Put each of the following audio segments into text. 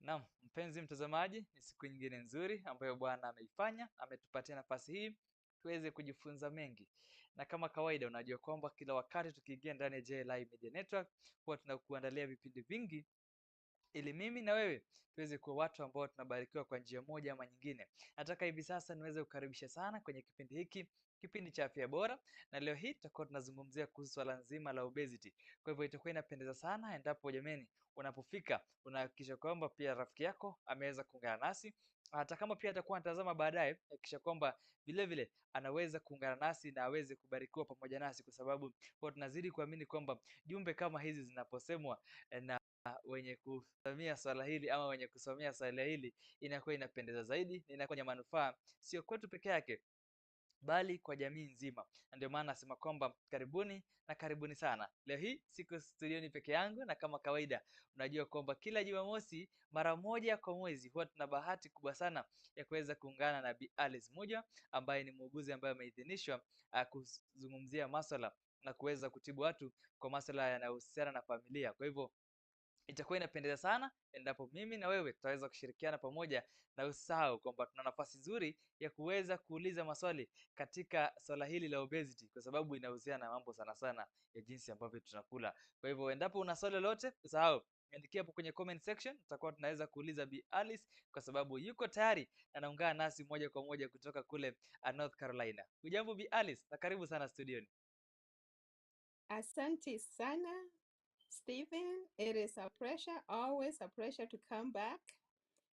Naam, mpenzi mtazamaji, ni siku nyingine nzuri ambayo Bwana ameifanya, ametupatia nafasi hii tuweze kujifunza mengi. Na kama kawaida unajua kwamba kila wakati tukiingia ndani ya JLI Media Network huwa tunakuandalia vipindi vingi ili mimi na wewe tuweze kuwa watu ambao tunabarikiwa kwa njia moja ama nyingine. Nataka hivi sasa niweze kukaribisha sana kwenye kipindi hiki, kipindi cha afya bora, na leo hii tutakuwa tunazungumzia kuhusu swala nzima la obesity. Kwa hivyo itakuwa inapendeza sana endapo jameni unapofika unahakikisha kwamba pia rafiki yako ameweza kuungana nasi. Hata kama pia atakuwa anatazama baadaye, hakikisha kwamba vile vile anaweza kuungana nasi na aweze kubarikiwa pamoja nasi, kwa sababu kwa tunazidi kuamini kwamba jumbe kama hizi zinaposemwa na wenye kusimamia swala hili ama wenye kusomea swala hili inakuwa inapendeza zaidi, na inakuwa ya manufaa sio kwetu peke yake bali kwa jamii nzima. Na ndio maana nasema kwamba karibuni na karibuni sana. Leo hii siko studioni peke yangu, na kama kawaida unajua kwamba kila Jumamosi mara moja kwa mwezi huwa tuna bahati kubwa sana ya kuweza kuungana na Bi Alice Njau ambaye ni muuguzi ambaye ameidhinishwa kuzungumzia masuala na kuweza kutibu watu kwa masuala yanayohusiana na familia. Kwa hivyo itakuwa inapendeza sana endapo mimi na wewe tutaweza kushirikiana pamoja, na usahau kwamba tuna nafasi nzuri ya kuweza kuuliza maswali katika swala hili la obesity, kwa sababu inahusiana na mambo sana sana ya jinsi ambavyo tunakula. Kwa hivyo endapo una swali lolote, usahau niandikia hapo kwenye comment section, tutakuwa tunaweza kuuliza Bi Alice kwa sababu yuko tayari na anaungana nasi moja kwa moja kutoka kule North Carolina. Hujambo Bi Alice, na karibu sana studioni. Asante sana, Stephen. It is a pleasure, always a pleasure to come back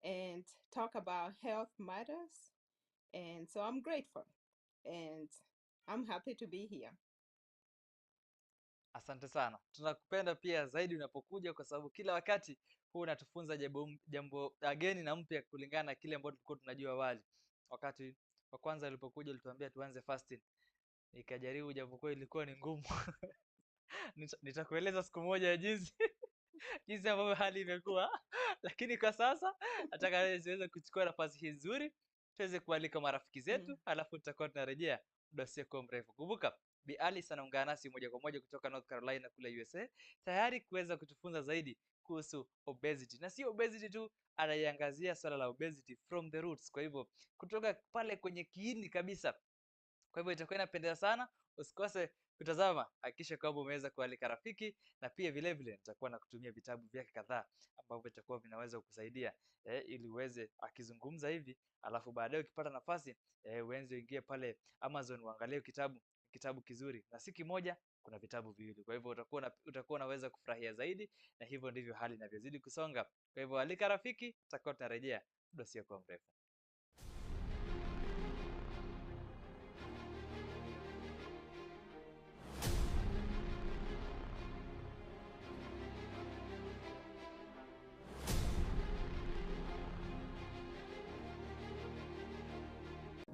and talk about health matters. And so I'm grateful and I'm happy to be here. Asante sana. Tunakupenda pia zaidi unapokuja, kwa sababu kila wakati huwa unatufunza jambo geni na mpya kulingana na kile ambacho tulikuwa tunajua awali. Wakati wa kwanza ulipokuja ulituambia tuanze fasting. Nikajaribu japokuwa ilikuwa ni ngumu. Nitakueleza siku moja jinsi ambavyo hali imekuwa. Lakini kwa sasa nataka niweze kuchukua nafasi hii nzuri tuweze kualika marafiki zetu, alafu tutakuwa tunarejea muda usio mrefu. Kumbuka Bi Alice anaungana nasi moja kwa moja kutoka North Carolina kule USA, tayari kuweza kutufunza zaidi kuhusu obesity. Na si obesity tu, anaiangazia swala la obesity from the roots, kwa hivyo kutoka pale kwenye kiini kabisa. Kwa hivyo itakuwa inapendeza sana, usikose kutazama. Hakikisha kwamba umeweza kualika rafiki, na pia vile vile nitakuwa na kutumia vitabu vyake kadhaa ambavyo vitakuwa vinaweza kukusaidia ili uweze akizungumza hivi, alafu baadaye ukipata nafasi uanze uingie pale Amazon uangalie kitabu kizuri, na si kimoja, kuna vitabu viwili. Kwa hivyo utakuwa unaweza kufurahia zaidi, na hivyo ndivyo hali inavyozidi kusonga. Kwa hivyo alika rafiki, tutakuwa tunarejea muda usio mrefu.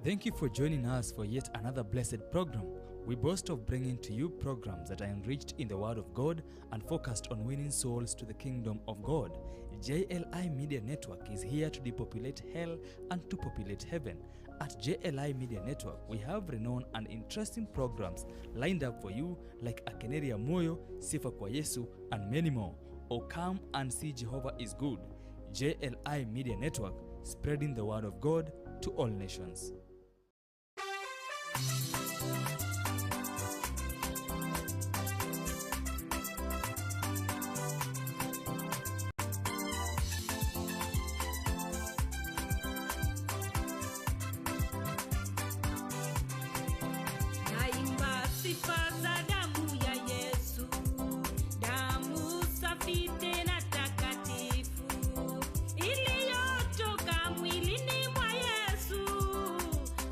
Thank you for joining us for yet another blessed program. We boast of bringing to you programs that are enriched in the Word of God and focused on winning souls to the kingdom of God. JLI Media Network is here to depopulate hell and to populate heaven. At JLI Media Network, we have renowned and interesting programs lined up for you like Akeneria Moyo, Sifa kwa Yesu, and many more. Oh, come and see Jehovah is good. JLI Media Network, spreading the Word of God to all nations.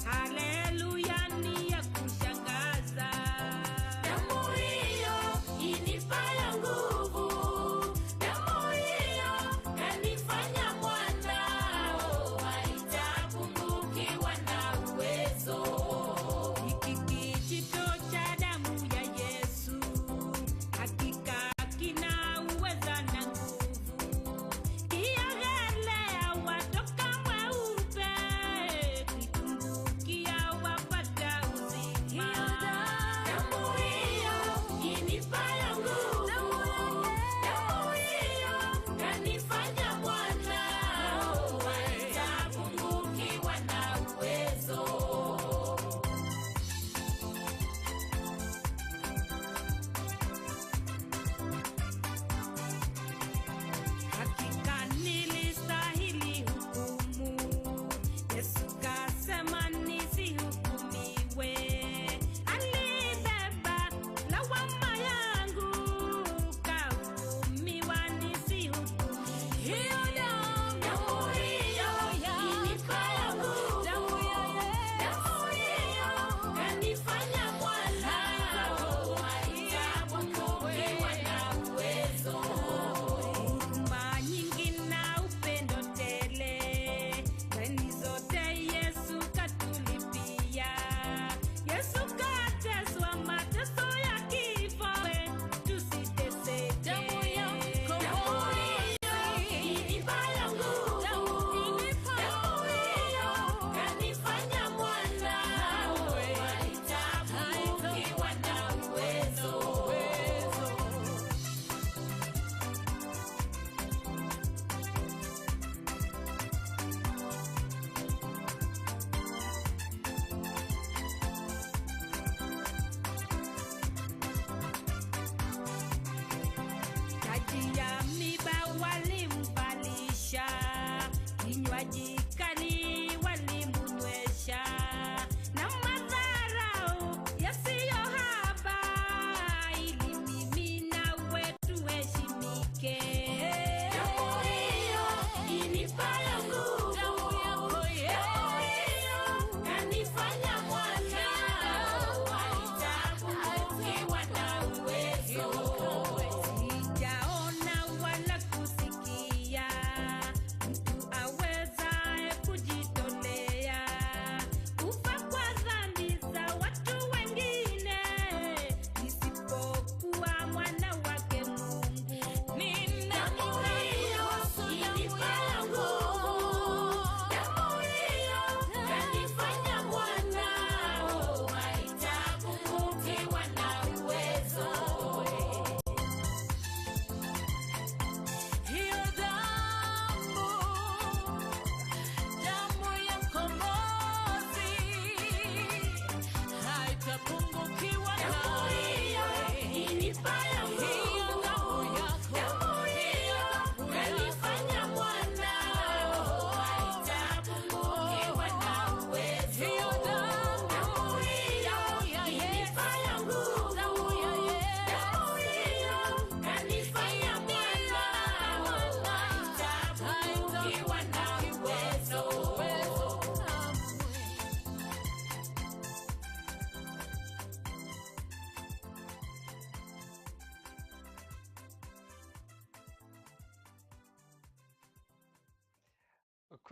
Hallelujah, ni ya kusha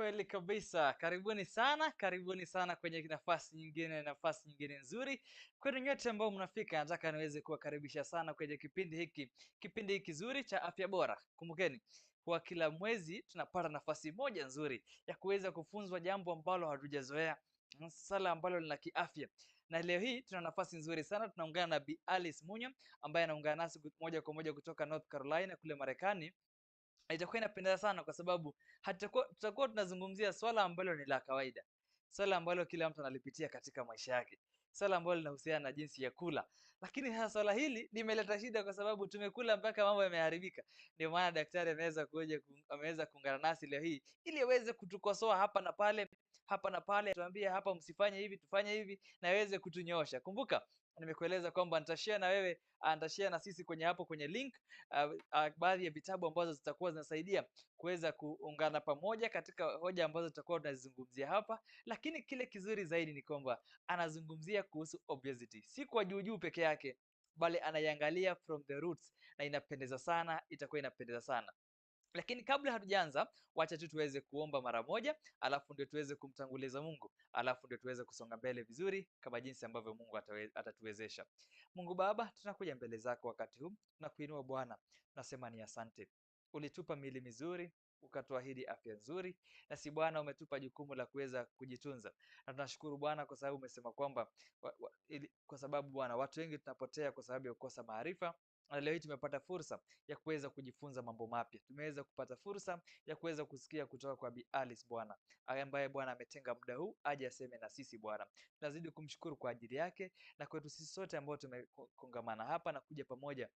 Kweli kabisa. Karibuni sana kwenye nafasi nyingine nzuri. Kwenu nyote ambao mnafika, nataka niweze kuwakaribisha sana kwenye kipindi hiki nzuri cha afya bora. Kumbukeni, kwa kila mwezi tunapata nafasi moja nzuri ya kuweza kufunzwa jambo ambalo hatujazoea, sala ambalo lina kiafya. Na leo hii tuna nafasi nzuri sana, tunaungana na Bi Alice Munywa ambaye anaungana nasi moja kwa moja kutoka North Carolina kule Marekani. Itakuwa inapendeza sana kwa sababu tutakuwa tunazungumzia swala ambalo ni la kawaida, swala ambalo kila mtu analipitia katika maisha yake, swala ambalo linahusiana na jinsi ya kula. Lakini sasa swala hili limeleta shida kwa sababu tumekula mpaka mambo yameharibika. Ndio maana daktari ameweza kuungana nasi leo hii ili aweze kutukosoa hapa na pale, atuambie hapa msifanye hivi, tufanye hivi, na aweze kutunyoosha. Kumbuka nimekueleza kwamba nitashare na sisi kwenye link baadhi ya vitabu ambazo zitakuwa zinasaidia kuweza kuungana pamoja katika hoja ambazo tutakuwa tunazizungumzia hapa. Lakini kile kizuri zaidi ni kwamba anazungumzia kuhusu obesity, si kwa juu peke yake, bali anaiangalia from the roots, na itakuwa inapendeza sana. Lakini kabla hatujaanza, wacha tu tuweze kuomba mara moja, alafu ndio tuweze kumtanguliza Mungu, alafu ndio tuweze kusonga mbele vizuri kama jinsi ambavyo Mungu atatuwezesha. Mungu Baba, tunakuja mbele zako wakati huu, tunakuinua Bwana, tunasema ni asante. Ulitupa miili mizuri, ukatuahidi afya nzuri, na si Bwana umetupa jukumu la kuweza kujitunza. Na tunashukuru Bwana kwa sababu umesema kwamba kwa sababu Bwana watu wengi tunapotea kwa sababu ya kukosa maarifa. Na leo hii tumepata fursa ya kuweza kujifunza mambo mapya. Tumeweza kupata fursa ya kuweza kusikia kutoka kwa Bi Alice Bwana, ambaye Bwana ametenga muda huu aje aseme na sisi Bwana. Tunazidi kumshukuru kwa ajili yake na kwetu sisi sote ambao tumekongamana hapa na kuja pamoja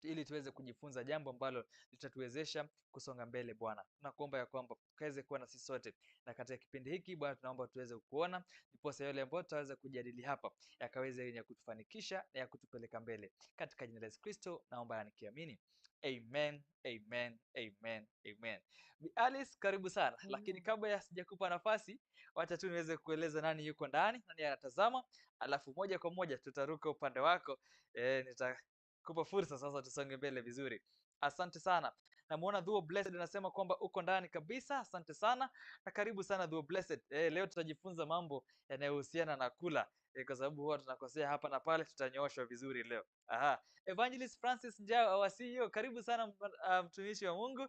ili tuweze kujifunza jambo ambalo litatuwezesha kusonga mbele Bwana. Tunakuomba ya kwamba ukaweze kuwa na sisi sote, na katika kipindi hiki Bwana tunaomba tuweze kuona ndiposa yale ambayo tutaweza kujadili hapa yakaweze yenye kutufanikisha na ya kutupeleka mbele. Katika jina la Yesu Kristo naomba na nikiamini. Amen, amen, amen, amen. Bi Alice, karibu sana. Amen. Lakini kabla ya sijakupa nafasi, wacha tu niweze kueleza nani yuko ndani, nani anatazama, alafu moja kwa moja tutaruka upande wako. Nitakupa fursa sasa tusonge mbele vizuri. Asante sana. Namuona Dhuo Blessed anasema kwamba uko ndani kabisa. Asante sana na karibu sana Dhuo Blessed. Leo tutajifunza mambo yanayohusiana na kula. Kwa sababu huwa tunakosea hapa na pale, tutanyooshwa vizuri leo. Evangelist Francis Njau, our CEO, karibu sana mtumishi wa Mungu.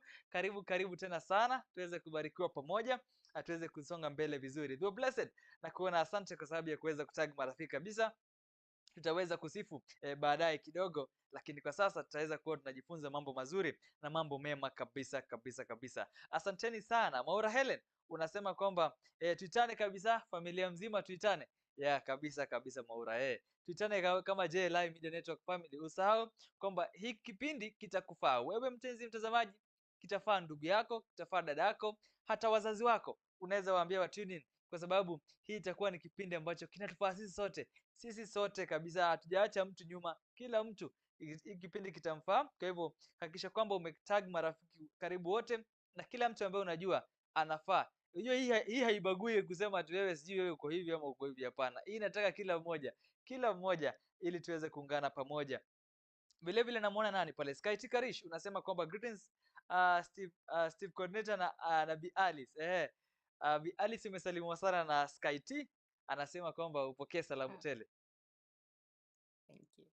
Karibu tena sana. Tuweze kubarikiwa pamoja na tuweze kusonga mbele vizuri. Dhuo Blessed, na kuona asante kwa sababu ya kuweza kutag marafiki kabisa. Tutaweza kusifu baadaye kidogo, lakini kwa sasa tutaweza kuwa tunajifunza mambo mazuri na mambo mema kabisa. Asanteni sana. Maura Helen unasema kwamba tuitane kabisa, familia mzima tuitane. Kabisa Maura, tuitane kama JLI Media Network family. Usahau kwamba hii kipindi kitakufaa wewe mpenzi mtazamaji, kitafaa ndugu yako, kitafaa dada yako, hata wazazi wako. Unaweza waambia wa tune in, kwa sababu hii itakuwa ni kipindi ambacho kinatufaa sisi sote kabisa, hatujaacha mtu nyuma. Kila mtu hii kipindi kitamfaa. Kwa hivyo hakikisha kwamba umetag marafiki karibu wote, na kila mtu ambaye unajua anafaa. Unajua hii haibagui kusema ati wewe sijui wewe uko hivi ama uko hivi. Hapana, hii inataka kila mmoja ili tuweze kuungana pamoja. Vile vile namuona nani pale, Sky Tikarish unasema kwamba greetings Steve coordinator na Bi Alice. Bi Alice umesalimwa sana na Sky T, anasema kwamba upokee salamu tele. Thank you.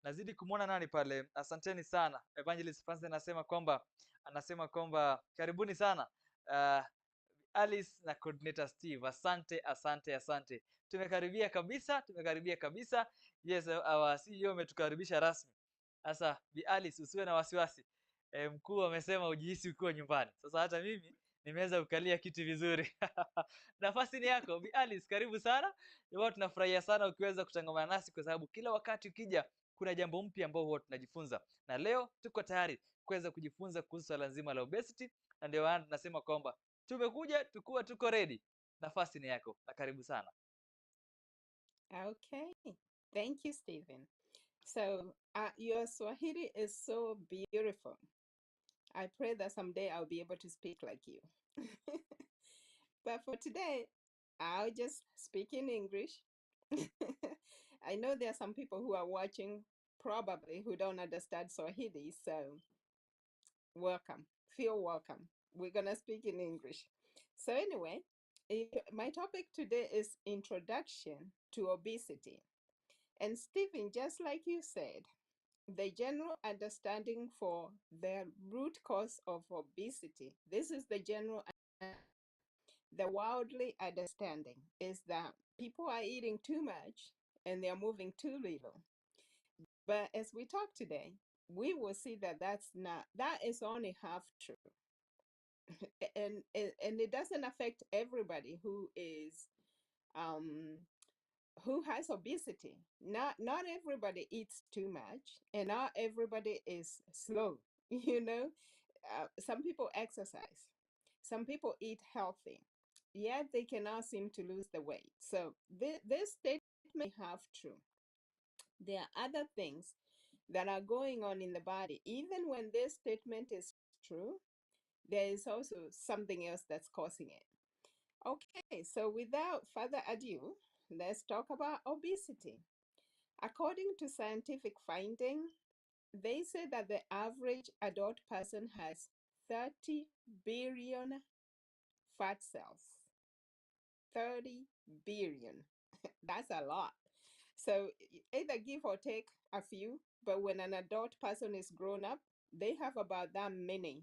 Nazidi kumuona nani pale, asanteni sana. Evangelist Francis anasema kwamba karibuni sana Alice na coordinator Steve. Asante. Tumekaribia kabisa. Yes, our CEO umetukaribisha rasmi. Sasa Bi Alice, usiwe na wasiwasi. Mkuu amesema ujihisi ukiwa nyumbani. Sasa hata mimi nimeweza kukalia kiti vizuri. Nafasi ni yako Bi Alice, karibu sana. Leo tunafurahia sana ukiweza kutangamana nasi, kwa sababu kila wakati ukija kuna jambo mpya ambao huwa tunajifunza, na leo tuko tayari kuweza kujifunza kuhusu swala nzima la obesity, na ndio maana tunasema kwamba tumekuja tuko ready. Nafasi ni yako na karibu sana. Okay, thank you, Stephen. So your Swahili is so beautiful. I pray that someday I'll be able to speak like you. But for today, I'll just speak in English. I know there are some people who are watching probably who don't understand Swahili, so welcome. Feel welcome. we're going to speak in English. So, anyway, my topic today is introduction to obesity. And Stephen, just like you said, the general understanding for the root cause of obesity, this is the general, the worldly understanding is that people are eating too much and they're moving too little. But as we talk today, we will see that that is only half true. And it doesn't affect everybody um who has obesity. Not everybody eats too much, and not everybody is slow. You know, some people exercise, some people eat healthy, yet they cannot seem to lose the weight. So this statement may have true. There are other things that are going on in the body. Even when this statement is true, there is also something else that's causing it. Okay, so without further ado, let's talk about obesity. According to scientific finding, they say that the average adult person has 30 billion fat cells. 30 billion. That's a lot. So either give or take a few, but when an adult person is grown up, they have about that many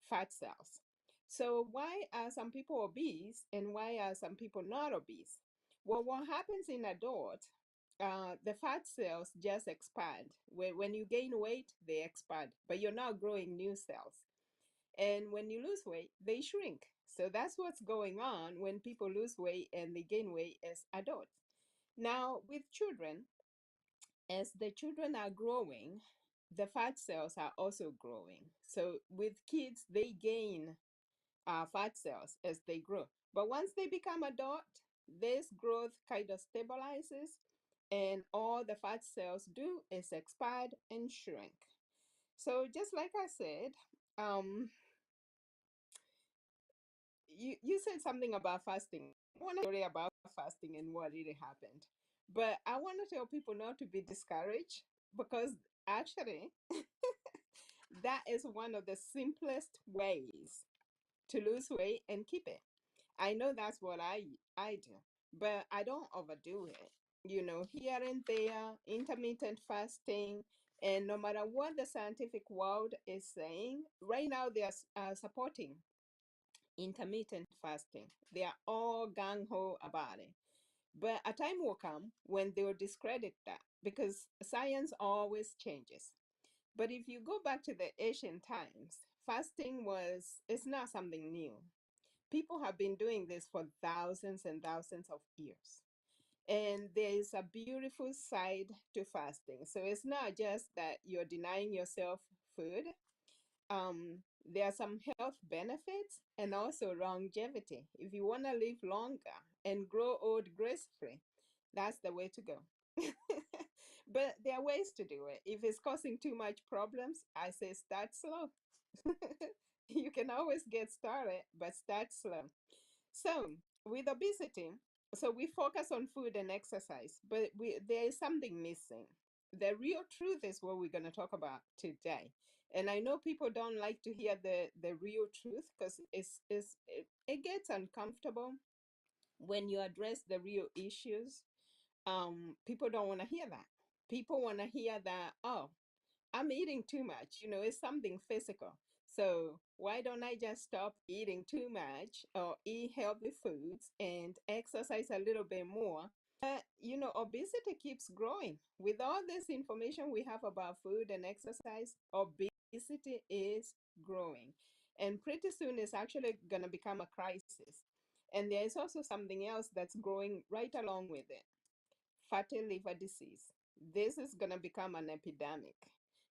fat cells. So why are some people obese and why are some people not obese? Well, what happens in adults, the fat cells just expand. When you gain weight, they expand, but you're not growing new cells. And when you lose weight, they shrink. So that's what's going on when people lose weight and they gain weight as adults. Now, with children, as the children are growing, the fat cells are also growing. So with kids, they gain fat cells as they grow. But once they become adult, this growth kind of stabilizes, and all the fat cells do is expand and shrink. So just like I said, you said something about fasting. I want to story about fasting and what really happened. But I want to tell people not to be discouraged because actually that is one of the simplest ways to lose weight and keep it. I know that's what I do, but I don't overdo it. You know, here and there, intermittent fasting, and no matter what the scientific world is saying, right now they are supporting intermittent fasting. They are all gung ho about it. But a time will come when they will discredit that because science always changes. But if you go back to the ancient times, fasting it's not something new. People have been doing this for thousands and thousands of years. And there is a beautiful side to fasting. So it's not just that you're denying yourself food. There are some health benefits and also longevity. If you want to live longer and grow old gracefully, that's the way to go. But there are ways to do it. If it's causing too much problems, I say start slow. You can always get started, but start slow. So with obesity, so we focus on food and exercise, but there is something missing. The real truth is what we're going to talk about today. And I know people don't like to hear the real truth because it gets uncomfortable when you address the real issues. People don't want to hear that. People want to hear that, oh, I'm eating too much. You know, it's something physical. So why don't I just stop eating too much or eat healthy foods and exercise a little bit more? But, you know, obesity keeps growing. With all this information we have about food and exercise, obesity is growing. And pretty soon it's actually going to become a crisis. And there is also something else that's growing right along with it: fatty liver disease. This is going to become an epidemic.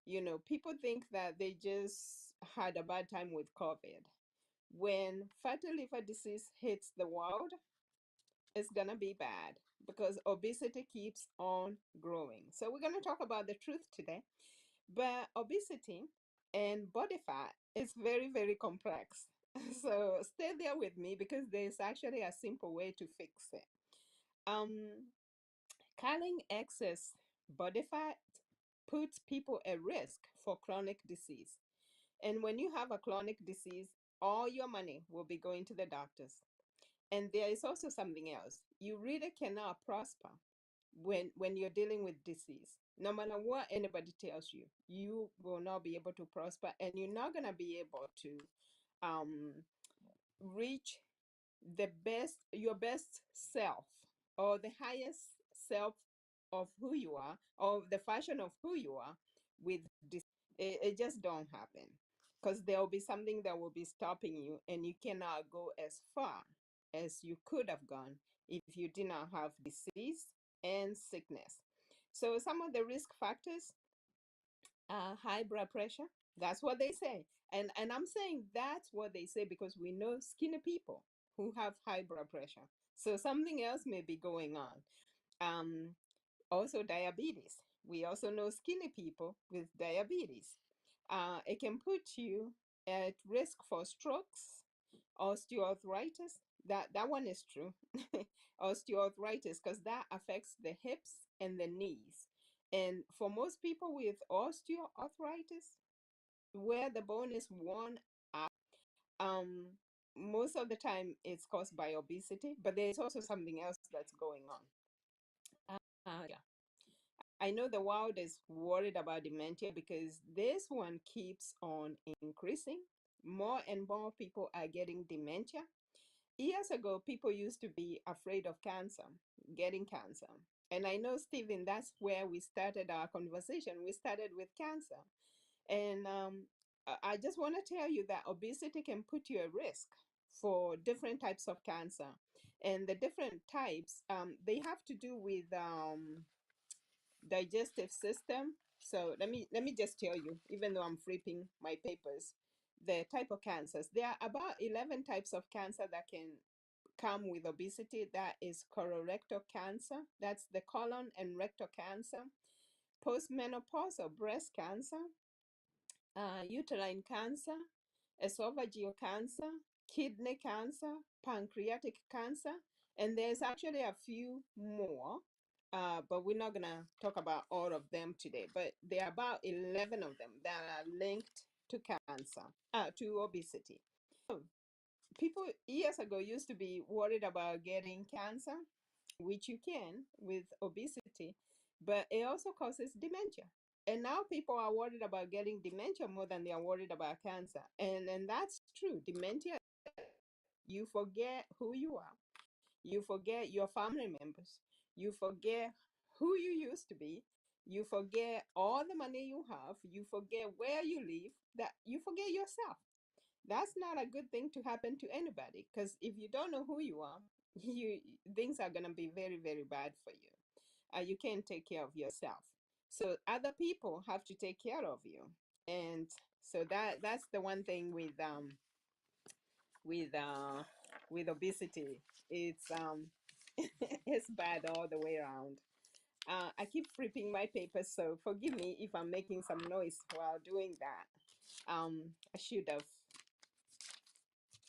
You know, people think that they just had a bad time with COVID. When fatty liver disease hits the world, it's going to be bad because obesity keeps on growing. So, we're going to talk about the truth today. But obesity and body fat is very, very complex. So, stay there with me because there's actually a simple way to fix it. Um, Culling excess body fat puts people at risk for chronic disease. And when you have a chronic disease, all your money will be going to the doctors. And there is also something else. You really cannot prosper when you're dealing with disease. No matter what anybody tells you, you will not be able to prosper, and you're not gonna be able to um, reach your best self, or the highest self of who you are, or the fashion of who you are with this. It just don't happen, because there will be something that will be stopping you, and you cannot go as far as you could have gone if you did not have disease and sickness. So some of the risk factors, high blood pressure. That's what they say. And I'm saying that's what they say because we know skinny people who have high blood pressure. So something else may be going on. Um, Also diabetes. We also know skinny people with diabetes. It can put you at risk for strokes, osteoarthritis. That one is true. Osteoarthritis, because that affects the hips and the knees. And for most people with osteoarthritis, where the bone is worn out, um, most of the time it's caused by obesity, but there's also something else that's going on. Yeah. I know the world is worried about dementia because this one keeps on increasing. More and more people are getting dementia. Years ago, people used to be afraid of cancer, getting cancer. And I know, Stephen, that's where we started our conversation. We started with cancer. And I just want to tell you that obesity can put you at risk for different types of cancer. And the different types, they have to do with digestive system. So let me just tell you, even though I'm flipping my papers, the type of cancers. There are about 11 types of cancer that can come with obesity. That is colorectal cancer, that's the colon and rectal cancer, postmenopause or breast cancer, uterine cancer, esophageal cancer, kidney cancer, pancreatic cancer, and there's actually a few more, but we're not going to talk about all of them today. But there are about 11 of them that are linked to cancer, to obesity. So people years ago used to be worried about getting cancer, which you can with obesity, but it also causes dementia. And now people are worried about getting dementia more than they are worried about cancer. And that's true. Dementia, you forget who you are. You forget your family members. You forget who you used to be. You forget all the money you have. You forget where you live. That you forget yourself. That's not a good thing to happen to anybody, because if you don't know who you are, you things are going to be very, very bad for you. You can't take care of yourself, so other people have to take care of you. And so that's the one thing with uh with obesity. It's it's bad all the way around. I keep flipping my papers, so forgive me if I'm making some noise while doing that. I should have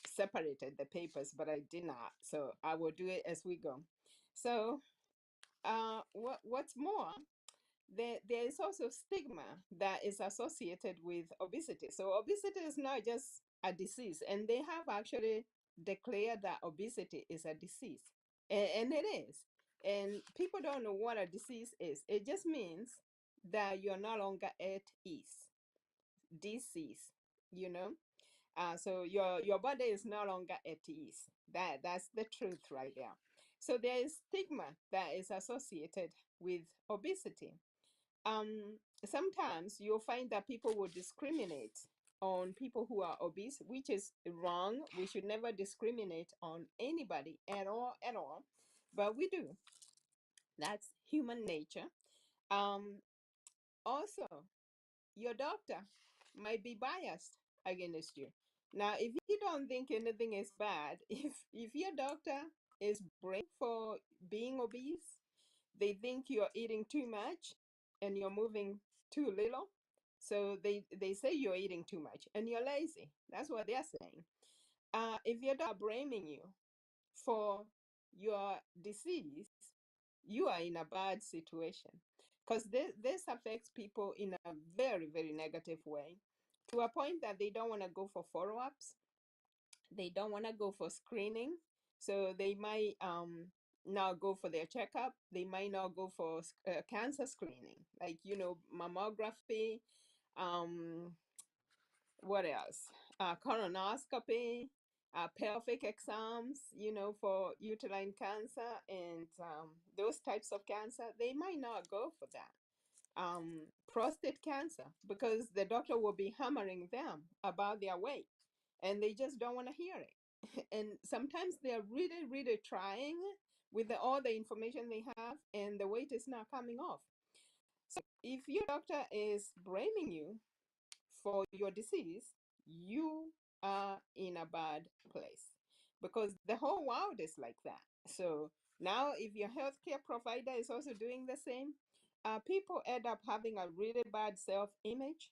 separated the papers, but I did not. So I will do it as we go. So what's more, there is also stigma that is associated with obesity. So obesity is not just a disease, and they have actually declared that obesity is a disease, and it is. And people don't know what a disease is. It just means that you're no longer at ease. Disease, you know. So your body is no longer at ease. That's the truth right there. So there is stigma that is associated with obesity. Sometimes you'll find that people will discriminate on people who are obese, which is wrong. We should never discriminate on anybody at all. But we do. That's human nature. Um, Also, your doctor might be biased against you. Now, if you don't think anything is bad, if your doctor is for being obese, they think you're eating too much and you're moving too little. So they say you're eating too much and you're lazy. That's what they're saying. If your doctor blaming you for your disease, you are in a bad situation, because this affects people in a very, very negative way, to a point that they don't want to go for follow-ups. They don't want to go for screening, so they might not go for their checkup. They might not go for cancer screening, like mammography. Um, what else? Colonoscopy, pelvic exams, for uterine cancer and those types of cancer. They might not go for that. Prostate cancer, because the doctor will be hammering them about their weight and they just don't want to hear it. And sometimes they're really, really trying with all the information they have, and the weight is not coming off. So if your doctor is blaming you for your disease, you are in a bad place, because the whole world is like that. So now, if your healthcare provider is also doing the same, people end up having a really bad self image.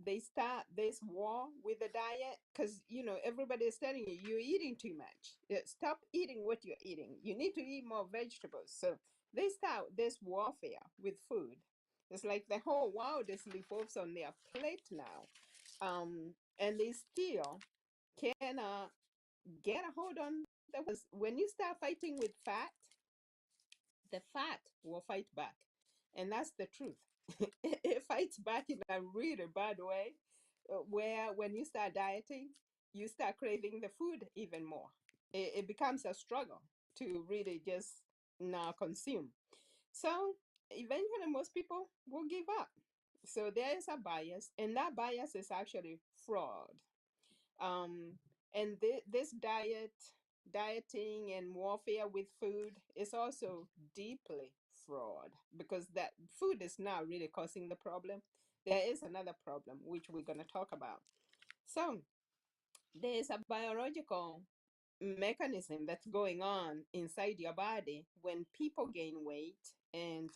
They start this war with the diet, because everybody is telling you you're eating too much. Stop eating what you're eating. You need to eat more vegetables. So they start this warfare with food. It's like the whole world is lives on their plate now, and they still cannot get a hold on the. When you start fighting with fat, the fat will fight back. And that's the truth. It fights back in a really bad way, where when you start dieting, you start craving the food even more. It becomes a struggle to really just not consume. So eventually, most people will give up. So there is a bias, and that bias is actually fraud. Um, and this dieting and warfare with food is also deeply fraud, because that food is not really causing the problem. There is another problem which we're going to talk about. So there is a biological mechanism that's going on inside your body when people gain weight, and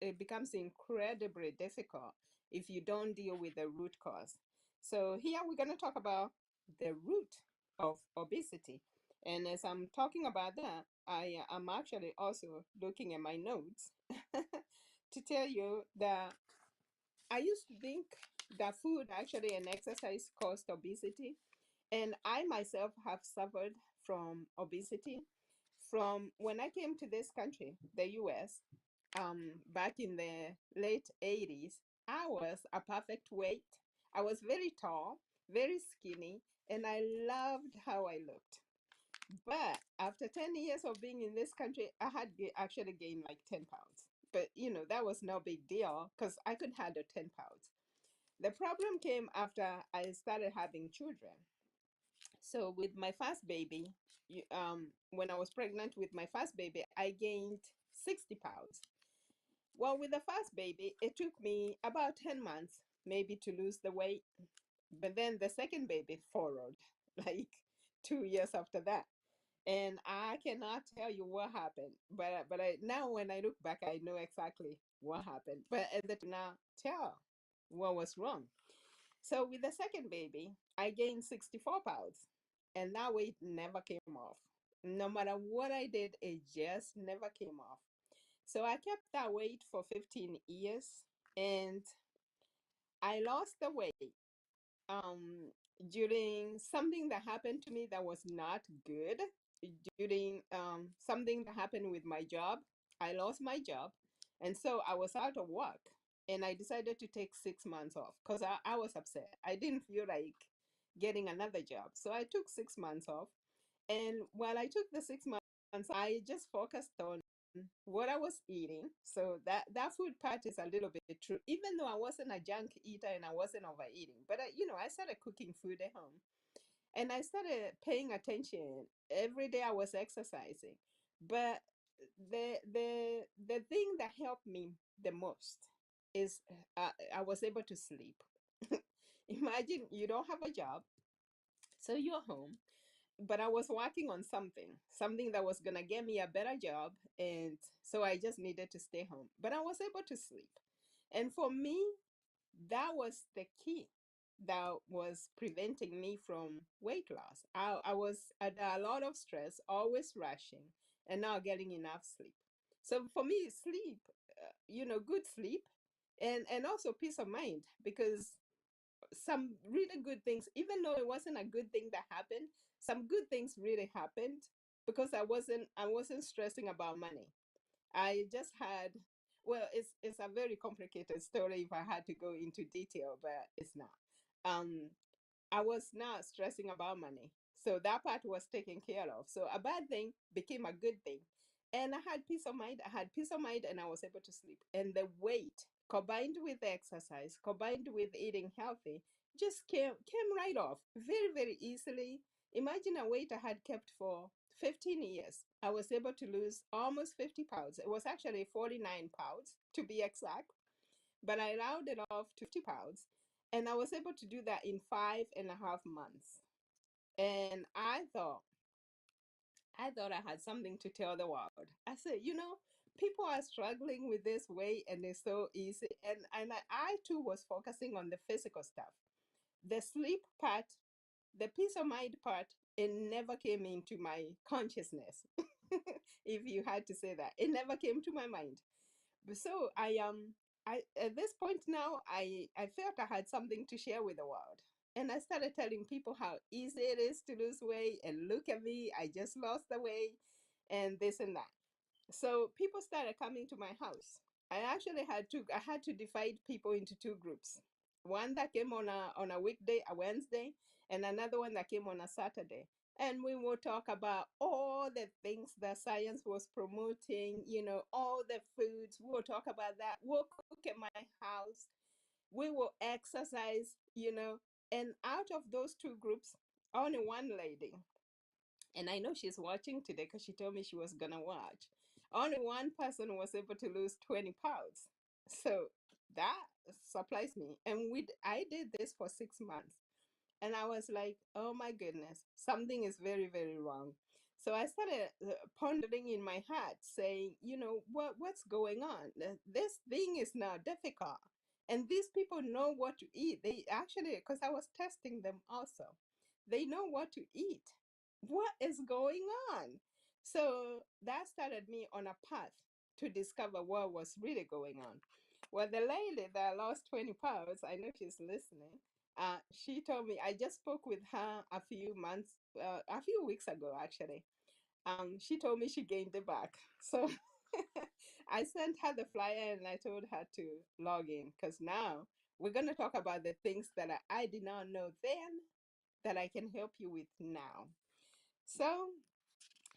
it becomes incredibly difficult if you don't deal with the root cause. So here we're going to talk about the root of obesity. And as I'm talking about that, I am actually also looking at my notes to tell you that I used to think that food actually and exercise caused obesity, and I myself have suffered from obesity from when I came to this country, the US, back in the late 80s. I was a perfect weight. I was very tall, very skinny, and I loved how I looked. But after 10 years of being in this country, I had actually gained like 10 pounds. But, that was no big deal because I could handle 10 pounds. The problem came after I started having children. So with my first baby, when I was pregnant with my first baby, I gained 60 pounds. Well, with the first baby, it took me about 10 months maybe to lose the weight. But then the second baby followed, like 2 years after that. And I cannot tell you what happened. But now when I look back, I know exactly what happened. But at the time, I cannot tell what was wrong. So with the second baby, I gained 64 pounds, and that weight never came off. No matter what I did, it just never came off. So I kept that weight for 15 years, and I lost the weight um, during something that happened to me that was not good. During something that happened with my job, I lost my job, and so I was out of work. And I decided to take 6 months off because I was upset. I didn't feel like getting another job. So I took 6 months off. And while I took the 6 months, I just focused on what I was eating. So that food part is a little bit true, even though I wasn't a junk eater and I wasn't overeating. But I started cooking food at home, and I started paying attention. Every day I was exercising. But the thing that helped me the most is I was able to sleep. Imagine you don't have a job, so you're home, but I was working on something that was going to get me a better job. And so I just needed to stay home, but I was able to sleep. And for me, that was the key that was preventing me from weight loss. I was under a lot of stress, always rushing, and not getting enough sleep. So for me, sleep, good sleep, and also peace of mind, because some really good things, even though it wasn't a good thing that happened. Some good things really happened because I wasn't stressing about money. I just had, well, it's a very complicated story if I had to go into detail, but it's not. Um, I was not stressing about money. So that part was taken care of. So a bad thing became a good thing. And I had peace of mind. I had peace of mind and I was able to sleep. And the weight combined with the exercise, combined with eating healthy, just came right off very, very easily. Imagine a weight I had kept for 15 years. I was able to lose almost 50 pounds. It was actually 49 pounds to be exact, but I rounded off to 50 pounds. And I was able to do that in 5.5 months. And I thought I had something to tell the world. I said, people are struggling with this weight and it's so easy. And I too was focusing on the physical stuff. The sleep part, the peace of mind part, it never came into my consciousness. If you had to say that, it never came to my mind. So I at this point now I felt I had something to share with the world. And I started telling people how easy it is to lose weight, and look at me, I just lost the weight and this and that. So people started coming to my house. I had to divide people into two groups. One that came on a weekday, a Wednesday, and another one that came on a Saturday. And we will talk about all the things that science was promoting, all the foods. We'll talk about that. We'll cook at my house. We will exercise, And out of those two groups, only one lady, and I know she's watching today because she told me she was gonna watch. Only one person was able to lose 20 pounds. So that surprised me. And I did this for 6 months. And I was like, oh my goodness, something is very, very wrong. So I started pondering in my heart, saying, what's going on? This thing is not difficult. And these people know what to eat. They actually, because I was testing them also, they know what to eat. What is going on? So that started me on a path to discover what was really going on. Well, the lady that lost 20 pounds, I know she's listening. She told me, I just spoke with her a few weeks ago, actually. She told me she gained it back. So I sent her the flyer and I told her to log in because now we're going to talk about the things that I did not know then that I can help you with now. So,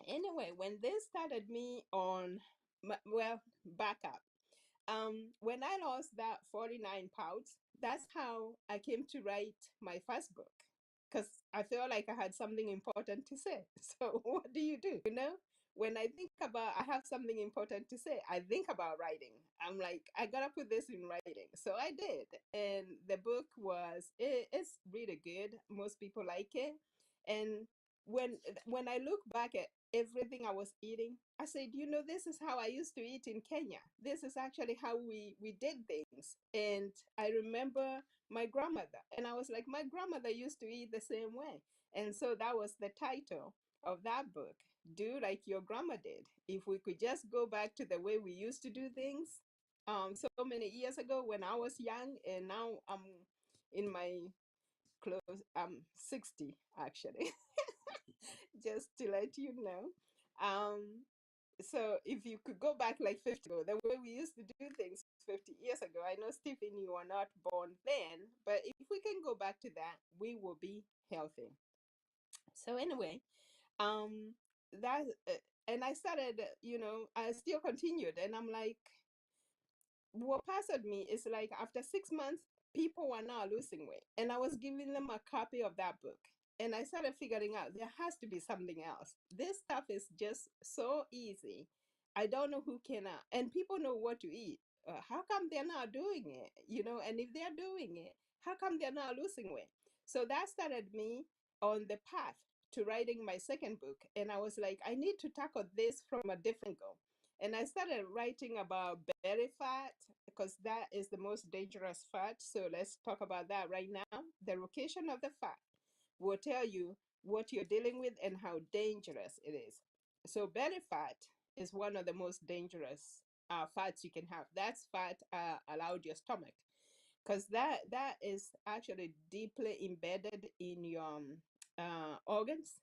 anyway, when this started me on, well, back up. When I lost that 49 pounds, that's how I came to write my first book because I felt like I had something important to say. So, what do? When I think about I have something important to say, I think about writing. I'm like, I gotta put this in writing. So I did. And the book it's really good. Most people like it. And when I look back at everything I was eating, I said, this is how I used to eat in Kenya. This is actually how we did things. And I remember my grandmother, and I was like, my grandmother used to eat the same way. And so that was the title of that book. Do like your grandma did. If we could just go back to the way we used to do things, so many years ago when I was young, and now I'm in my close, I'm 60 actually. Just to let you know. So if you could go back like 50 ago, the way we used to do things 50 years ago, I know, Stephen, you are not born then, but if we can go back to that, we will be healthy. So anyway, um, that, and I started, I still continued, and I'm like, what puzzled me is like after 6 months, people were now losing weight. And I was giving them a copy of that book. And I started figuring out there has to be something else. This stuff is just so easy. I don't know who can, and people know what to eat. How come they're not doing it? And if they're doing it, how come they're not losing weight? So that started me on the path to writing my second book. And I was like, I need to tackle this from a different goal. And I started writing about belly fat because that is the most dangerous fat. So let's talk about that right now. The location of the fat will tell you what you're dealing with and how dangerous it is. So belly fat is one of the most dangerous fats you can have. That's fat allowed your stomach. because that is actually deeply embedded in your organs,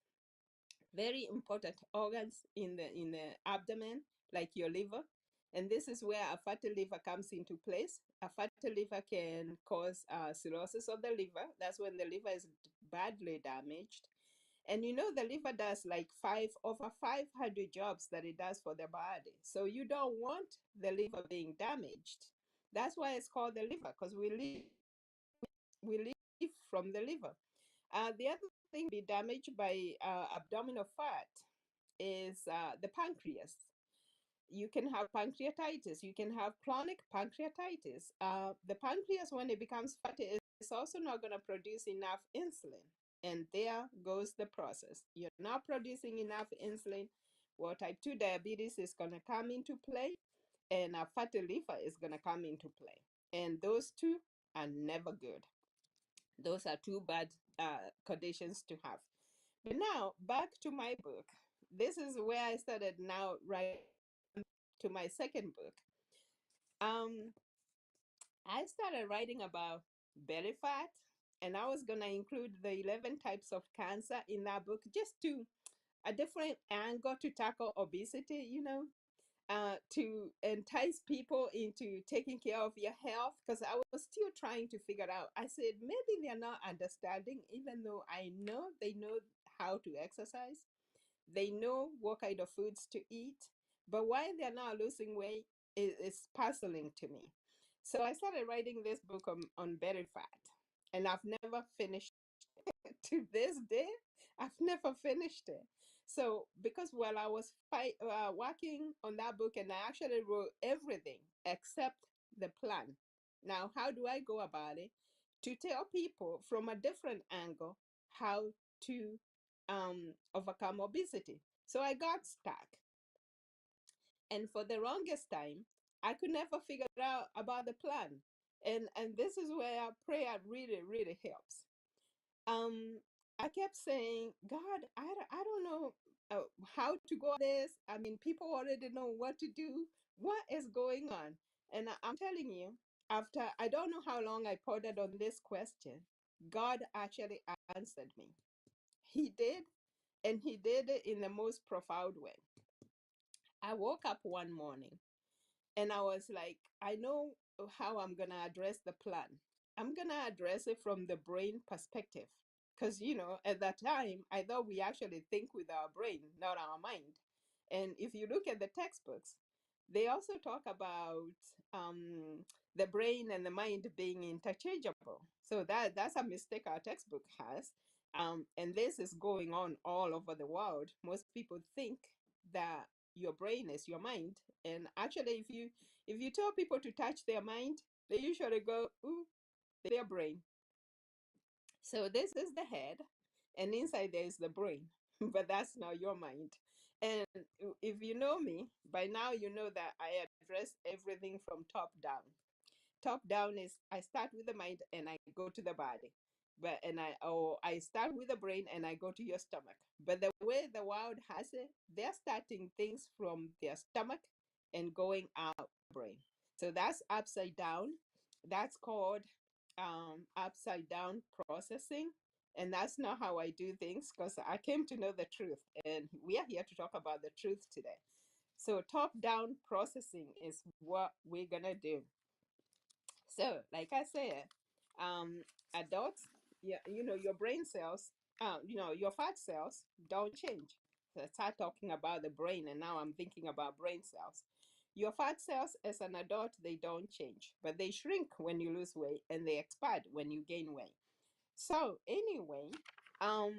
very important organs in the abdomen, like your liver. And this is where a fatty liver comes into place. A fatty liver can cause cirrhosis of the liver. That's when the liver is badly damaged. And you know, the liver does like over 500 jobs that it does for the body. So you don't want the liver being damaged. That's why it's called the liver, because we live from the liver. The other thing be damaged by abdominal fat is the pancreas. You can have pancreatitis. You can have chronic pancreatitis. The pancreas, when it becomes fatty, is also not going to produce enough insulin. And there goes the process. You're not producing enough insulin. Well, type 2 diabetes is going to come into play, and a fatty liver is going to come into play. And those two are never good. Those are two bad conditions to have. But now, back to my book. This is where I started now writing to my second book. Um, I started writing about belly fat, and I was gonna include the 11 types of cancer in that book, just to a different angle to tackle obesity, to entice people into taking care of your health. Because I was still trying to figure out. I said maybe they're not understanding, even though I know they know how to exercise. They know what kind of foods to eat, but why they're not losing weight is puzzling to me. So I started writing this book on belly fat, and I've never finished it. To this day. I've never finished it. So because while I was working on that book, and I actually wrote everything except the plan. Now, how do I go about it? To tell people from a different angle how to overcome obesity. So I got stuck. And for the longest time, I could never figure out about the plan. And this is where prayer really, really helps. I kept saying, God, I don't know how to go this. I mean, people already know what to do. What is going on? And I'm telling you, after I don't know how long I pondered on this question, God actually answered me. He did, and he did it in the most profound way. I woke up one morning and I was like, I know how I'm going to address the plan. I'm going to address it from the brain perspective. Because, at that time, I thought we actually think with our brain, not our mind. And if you look at the textbooks, they also talk about the brain and the mind being interchangeable. So that's a mistake our textbook has. And this is going on all over the world. Most people think that your brain is your mind. And actually, if you tell people to touch their mind, they usually go, ooh, their brain. So this is the head, and inside there is the brain, but that's not your mind. And if you know me, by now you know that I address everything from top down. Top down is I start with the mind and I go to the body. I start with the brain and I go to your stomach. But the way the world has it, they're starting things from their stomach and going out the brain. So that's upside down. That's called upside down processing. And that's not how I do things, because I came to know the truth. And we are here to talk about the truth today. So top down processing is what we're going to do. So, like I said, adults, yeah, your brain cells, your fat cells don't change. So I start talking about the brain, and now I'm thinking about brain cells. Your fat cells as an adult, they don't change, but they shrink when you lose weight and they expand when you gain weight. So, anyway, um,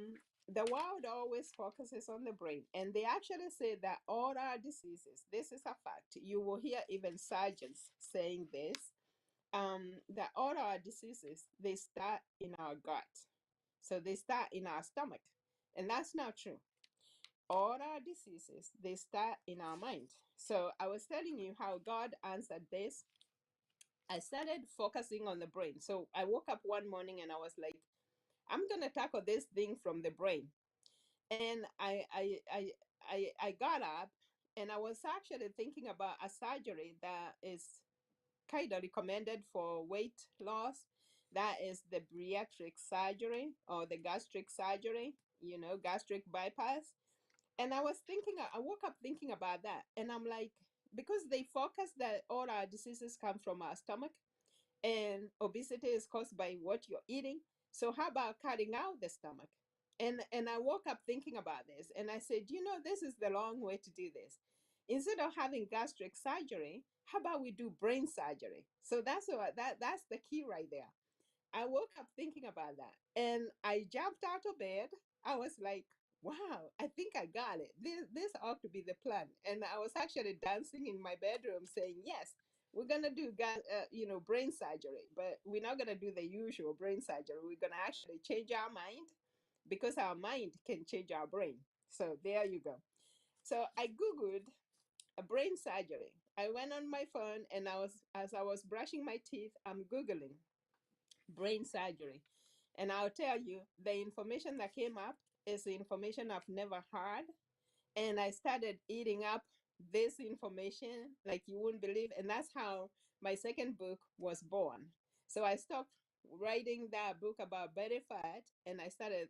the world always focuses on the brain, and they actually say that all our diseases, this is a fact. You will hear even surgeons saying this, that all our diseases, they start in our gut. So they start in our stomach. And that's not true. All our diseases, they start in our mind. So I was telling you how God answered this. I started focusing on the brain. So I woke up one morning and I was like, I'm gonna tackle this thing from the brain. And I got up and I was actually thinking about a surgery that is kind of recommended for weight loss. That is the bariatric surgery or the gastric surgery, gastric bypass. And I was thinking, I woke up thinking about that. And I'm like, because they focus that all our diseases come from our stomach and obesity is caused by what you're eating. So how about cutting out the stomach? And I woke up thinking about this and I said, this is the long way to do this. Instead of having gastric surgery, how about we do brain surgery? So that's the key right there. I woke up thinking about that and I jumped out of bed. I was like, wow, I think I got it. This ought to be the plan. And I was actually dancing in my bedroom saying, yes, we're going to do, brain surgery, but we're not going to do the usual brain surgery. We're going to actually change our mind because our mind can change our brain. So there you go. So I Googled a brain surgery. I went on my phone and as I was brushing my teeth, I'm Googling brain surgery. And I'll tell you, the information that came up is the information I've never heard. And I started eating up this information like you wouldn't believe. And that's how my second book was born. So I stopped writing that book about body fat and I started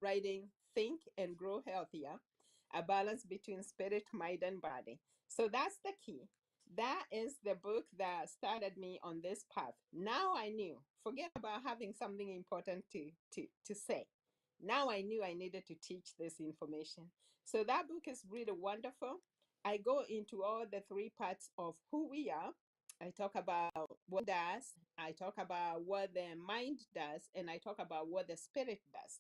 writing Think and Grow Healthier, a balance between spirit, mind, and body. So that's the key. That is the book that started me on this path. Now I knew, forget about having something important to say. Now I knew I needed to teach this information. So that book is really wonderful. I go into all the three parts of who we are. I talk about what does, I talk about what the mind does, and I talk about what the spirit does.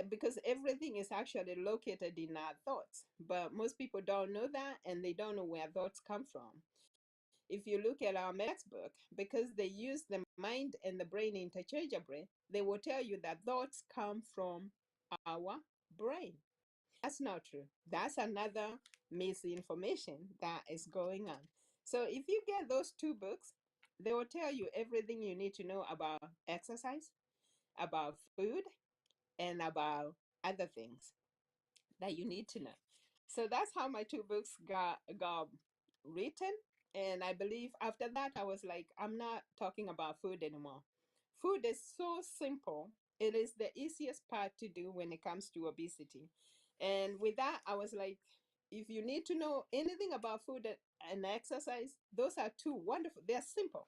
Because everything is actually located in our thoughts. But most people don't know that and they don't know where thoughts come from. If you look at our textbook, because they use the mind and the brain interchangeably, they will tell you that thoughts come from our brain. That's not true. That's another misinformation that is going on. So if you get those two books, they will tell you everything you need to know about exercise, about food, and about other things that you need to know. So that's how my two books got written. And I believe after that, I was like, I'm not talking about food anymore. Food is so simple. It is the easiest part to do when it comes to obesity. And with that, I was like, if you need to know anything about food and exercise, those are two wonderful, they're simple.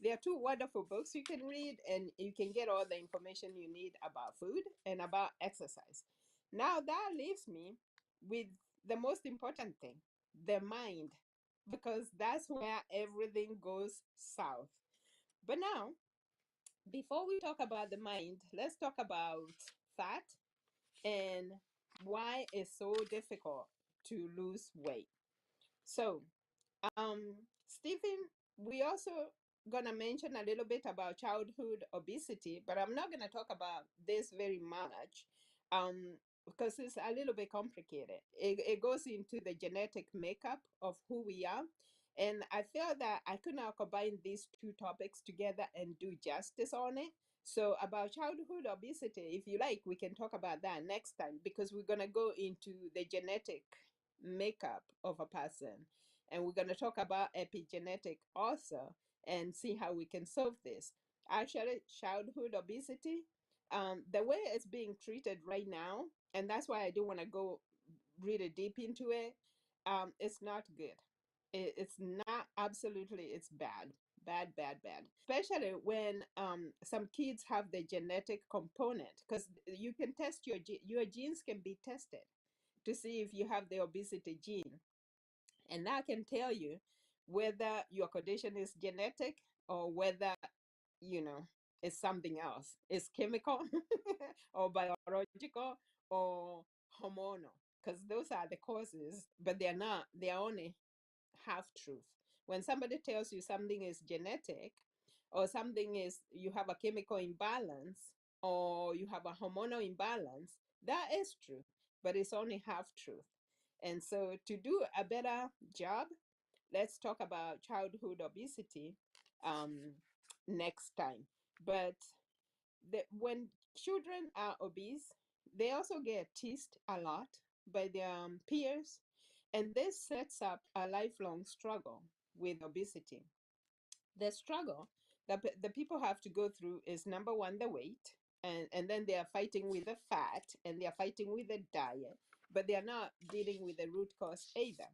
There are two wonderful books you can read, and you can get all the information you need about food and about exercise. Now, that leaves me with the most important thing, the mind, because that's where everything goes south. But now, before we talk about the mind, let's talk about fat and why it's so difficult to lose weight. So, Stephen, we also gonna mention a little bit about childhood obesity, but I'm not gonna talk about this very much, because it's a little bit complicated. It goes into the genetic makeup of who we are, and I feel that I could now combine these two topics together and do justice on it. So about childhood obesity, if you like, we can talk about that next time because we're gonna go into the genetic makeup of a person and we're going to talk about epigenetic also and see how we can solve this. Actually, childhood obesity, the way it's being treated right now, and that's why I do want to go really deep into it, it's not good. It's not absolutely, it's bad. Bad, bad, bad. Especially when some kids have the genetic component, because you can test your genes can be tested to see if you have the obesity gene, and that can tell you whether your condition is genetic or whether, you know, it's something else. It's chemical or biological or hormonal, because those are the causes, but they're not, they're only half truth. When somebody tells you something is genetic or something is, you have a chemical imbalance or you have a hormonal imbalance, that is true, but it's only half truth. And so, to do a better job, let's talk about childhood obesity next time. But when children are obese, they also get teased a lot by their peers, and this sets up a lifelong struggle with obesity. The struggle that the people have to go through is, number one, the weight, and then they are fighting with the fat, and they are fighting with the diet, but they are not dealing with the root cause either.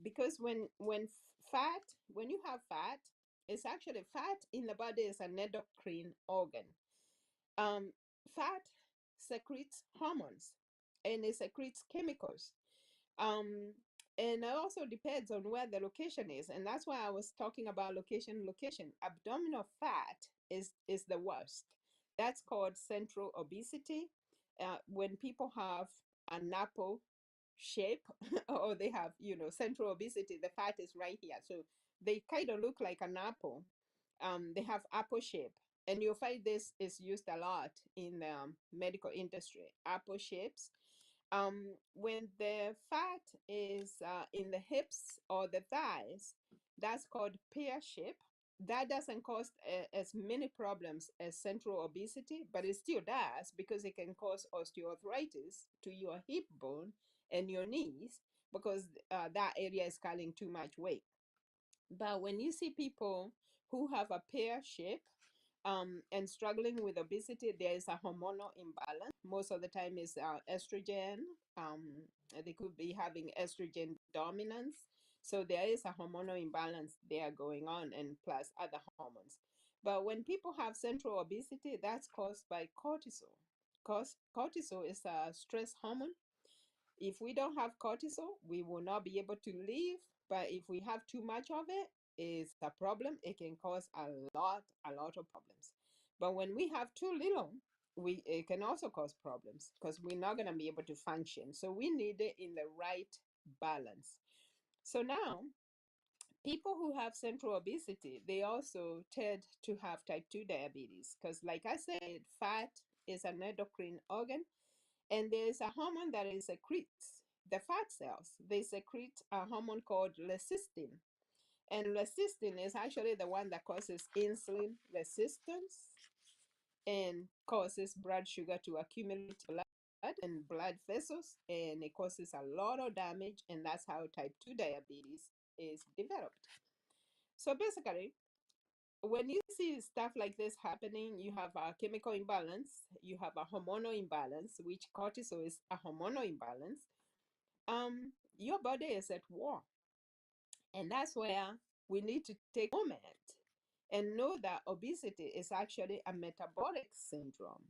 Because when you have fat, it's actually fat in the body is an endocrine organ. um, Fat secretes hormones and it secretes chemicals. Um, and it also depends on where the location is, and that's why I was talking about location. Abdominal fat is the worst. That's called central obesity. When people have an apple shape, or they have, central obesity, the fat is right here, so they kind of look like an apple. They have apple shape, and you'll find this is used a lot in the medical industry. Apple shapes. When the fat is in the hips or the thighs, that's called pear shape. That doesn't cause as many problems as central obesity, but it still does, because it can cause osteoarthritis to your hip bone and your knees, because that area is carrying too much weight. But when you see people who have a pear shape, and struggling with obesity, there is a hormonal imbalance. Most of the time is estrogen. They could be having estrogen dominance. So there is a hormonal imbalance there going on, and plus other hormones. But when people have central obesity, that's caused by cortisol. Because cortisol is a stress hormone. If we don't have cortisol, we will not be able to live. But if we have too much of it, it's a problem. It can cause a lot of problems. But when we have too little, it can also cause problems, because we're not going to be able to function. So we need it in the right balance. So now, people who have central obesity, they also tend to have type 2 diabetes, because, like I said, fat is an endocrine organ, and there's a hormone that it secretes. The fat cells, they secrete a hormone called lecithin. And lecithin is actually the one that causes insulin resistance and causes blood sugar to accumulate blood and blood vessels, and it causes a lot of damage, and that's how type 2 diabetes is developed. So basically, when you see stuff like this happening, you have a chemical imbalance, you have a hormonal imbalance, which cortisol is a hormonal imbalance. Your body is at war. And that's where we need to take a moment and know that obesity is actually a metabolic syndrome.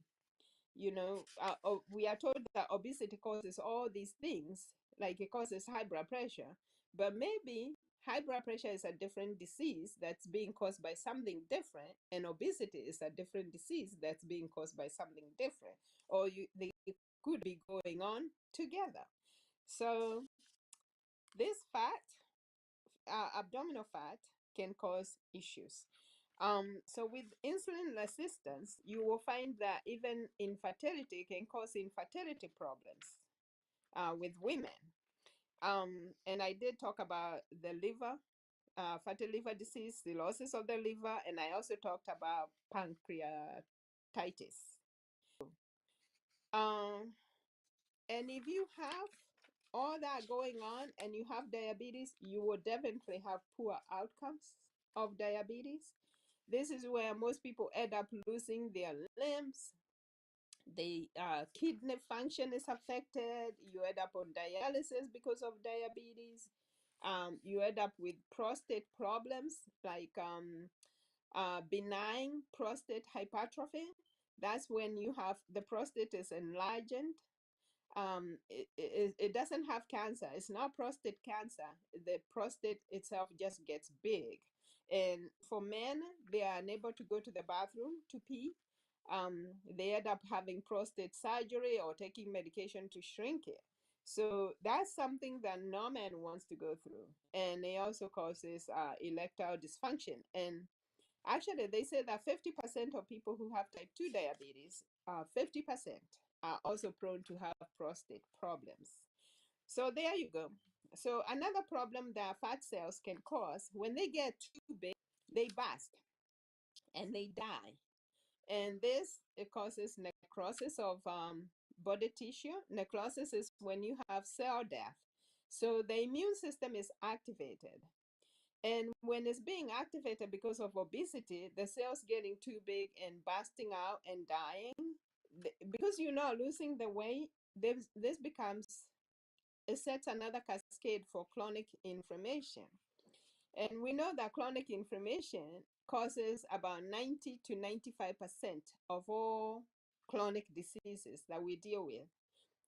We are told that obesity causes all these things, like it causes high blood pressure, but maybe high blood pressure is a different disease that's being caused by something different, and obesity is a different disease that's being caused by something different, or they could be going on together. So this fat, abdominal fat, can cause issues. So with insulin resistance, you will find that even infertility can cause infertility problems with women. And I did talk about the liver, fatty liver disease, cirrhosis of the liver, and I also talked about pancreatitis. Um, and if you have all that going on and you have diabetes, you will definitely have poor outcomes of diabetes. This is where most people end up losing their limbs. The kidney function is affected. You end up on dialysis because of diabetes. You end up with prostate problems, like benign prostate hypertrophy. That's when you have the prostate is enlarged. It doesn't have cancer. It's not prostate cancer. The prostate itself just gets big. And for men, they are unable to go to the bathroom to pee. They end up having prostate surgery or taking medication to shrink it. So that's something that no man wants to go through. And it also causes erectile dysfunction. And actually, they say that 50% of people who have type 2 diabetes, 50% are also prone to have prostate problems. So there you go. So another problem that fat cells can cause, when they get too big, they burst and they die. And this, it causes necrosis of body tissue. Necrosis is when you have cell death. So the immune system is activated. And when it's being activated because of obesity, the cells getting too big and busting out and dying, because you're not losing the weight, this becomes, it sets another cascade for chronic inflammation. And we know that chronic inflammation causes about 90 to 95% of all chronic diseases that we deal with.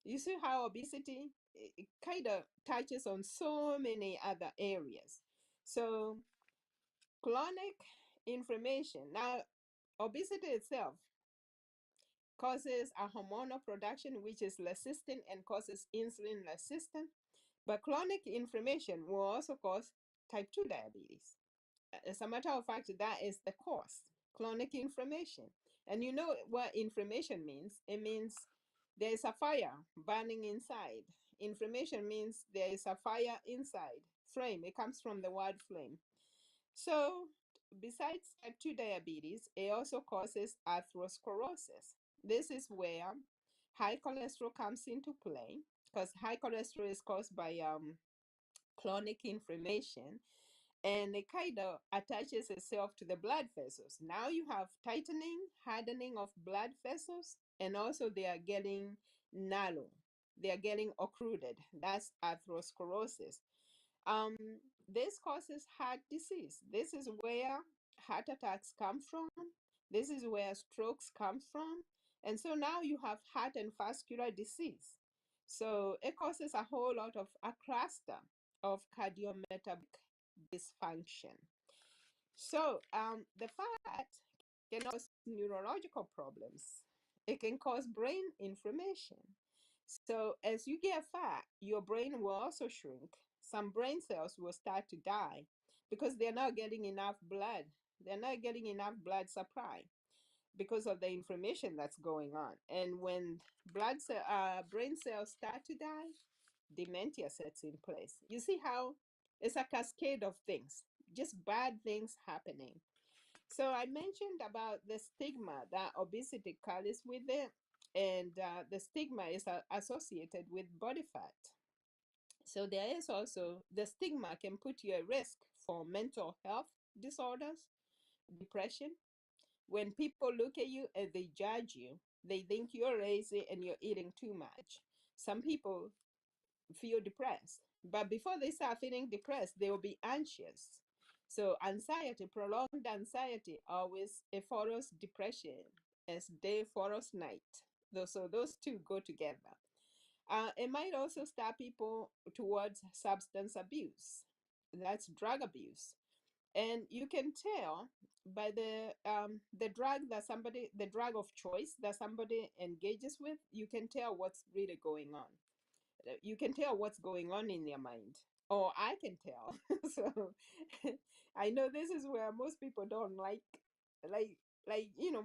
You see how obesity, it kind of touches on so many other areas. So chronic inflammation. Now, obesity itself causes a hormonal production which is lecithin and causes insulin resistance. But chronic inflammation will also cause type 2 diabetes. As a matter of fact, that is the cause, chronic inflammation. And you know what inflammation means? It means there is a fire burning inside. Inflammation means there is a fire inside. Flame, it comes from the word flame. So, besides type 2 diabetes, it also causes atherosclerosis. This is where high cholesterol comes into play, because high cholesterol is caused by chronic inflammation, and it kind of attaches itself to the blood vessels. Now you have tightening, hardening of blood vessels, and also they are getting narrow. They are getting occluded. That's atherosclerosis. Um, this causes heart disease. This is where heart attacks come from. This is where strokes come from. And so now you have heart and vascular disease. So it causes a whole lot of a cluster of cardiometabolic dysfunction. So the fat can cause neurological problems. It can cause brain inflammation. So as you get fat, your brain will also shrink. Some brain cells will start to die because they're not getting enough blood. They're not getting enough blood supply because of the inflammation that's going on. And when brain cells start to die, dementia sets in place. You see how it's a cascade of things, just bad things happening. So I mentioned about the stigma that obesity carries with it, and the stigma is associated with body fat. So there is also the stigma can put you at risk for mental health disorders, depression. When people look at you and they judge you, they think you're lazy and you're eating too much. Some people feel depressed, but before they start feeling depressed, they will be anxious. So anxiety, prolonged anxiety, always it follows depression as day follows night. So those two go together. It might also start people towards substance abuse. That's drug abuse, and you can tell by the drug that somebody, the drug of choice that somebody engages with. You can tell what's really going on. You can tell what's going on in their mind, or I can tell. So I know this is where most people don't like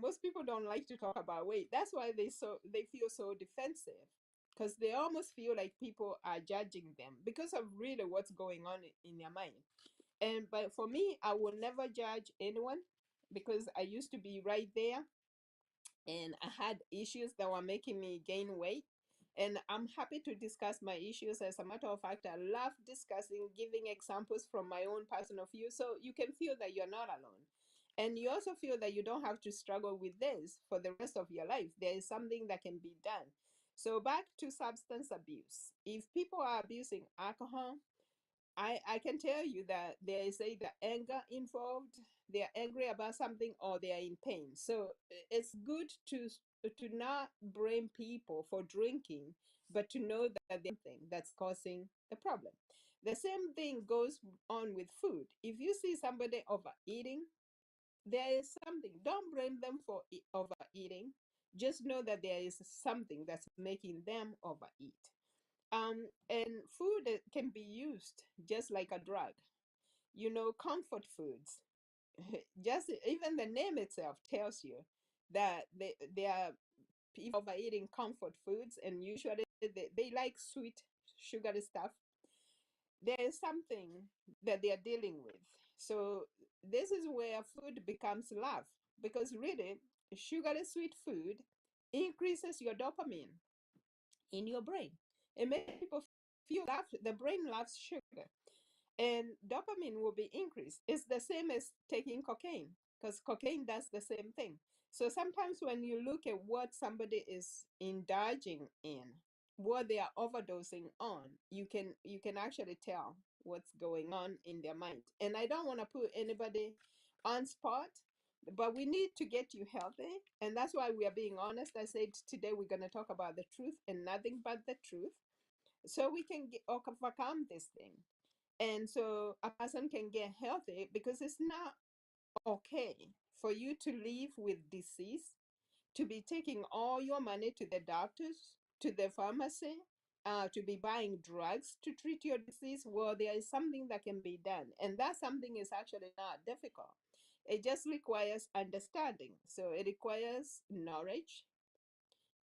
most people don't like to talk about weight. That's why they feel so defensive, because they almost feel like people are judging them because of really what's going on in their mind. And but for me, I will never judge anyone, because I used to be right there, and I had issues that were making me gain weight. And I'm happy to discuss my issues. As a matter of fact, I love discussing, giving examples from my own personal view, so you can feel that you're not alone. And you also feel that you don't have to struggle with this for the rest of your life. There is something that can be done. So, back to substance abuse. If people are abusing alcohol, I can tell you that there is either anger involved, they are angry about something, or they are in pain. So it's good to not blame people for drinking, but to know that there's something that's causing the problem. The same thing goes on with food. If you see somebody overeating, there is something. Don't blame them for overeating. Just know that there is something that's making them overeat. And food can be used just like a drug. You know, comfort foods. Just even the name itself tells you that they are people overeating comfort foods, and usually they like sweet, sugary stuff. There is something that they are dealing with. So this is where food becomes love, because really, sugary sweet food increases your dopamine in your brain. It makes people feel love. The brain loves sugar. and dopamine will be increased. It's the same as taking cocaine, because cocaine does the same thing. So sometimes when you look at what somebody is indulging in, what they are overdosing on, you can actually tell what's going on in their mind. And I don't want to put anybody on spot, but we need to get you healthy, and that's why we are being honest. I said today we're going to talk about the truth and nothing but the truth, so we can overcome this thing. And so a person can get healthy, because it's not okay for you to live with disease, to be taking all your money to the doctors, to the pharmacy, to be buying drugs to treat your disease. Well, there is something that can be done, and that something is actually not difficult. It just requires understanding. So it requires knowledge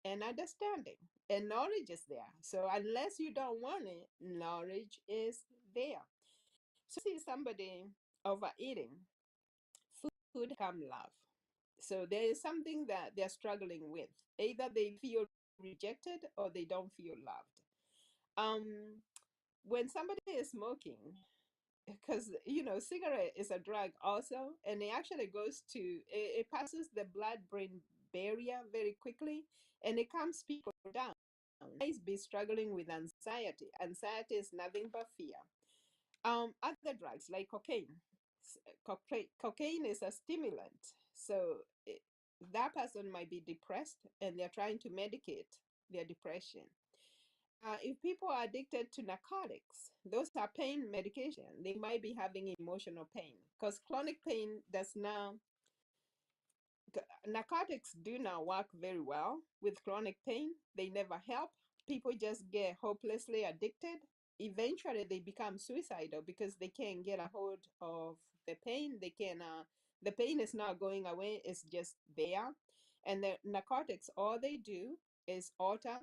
and understanding, and knowledge is there. So unless you don't want it, knowledge is there. So see somebody overeating, food come love. So there is something that they're struggling with. Either they feel rejected or they don't feel loved. Um, when somebody is smoking, because cigarette is a drug also, and it actually goes to it passes the blood-brain barrier very quickly, and it calms people down. Might be struggling with anxiety. Anxiety is nothing but fear. Other drugs like cocaine. Cocaine is a stimulant, so that person might be depressed, and they're trying to medicate their depression. If people are addicted to narcotics, those are pain medication. They might be having emotional pain, because chronic pain does not. Narcotics do not work very well with chronic pain. They never help. People just get hopelessly addicted. Eventually, they become suicidal because they can't get a hold of the pain. They can. The pain is not going away. It's just there. And the narcotics, all they do is alter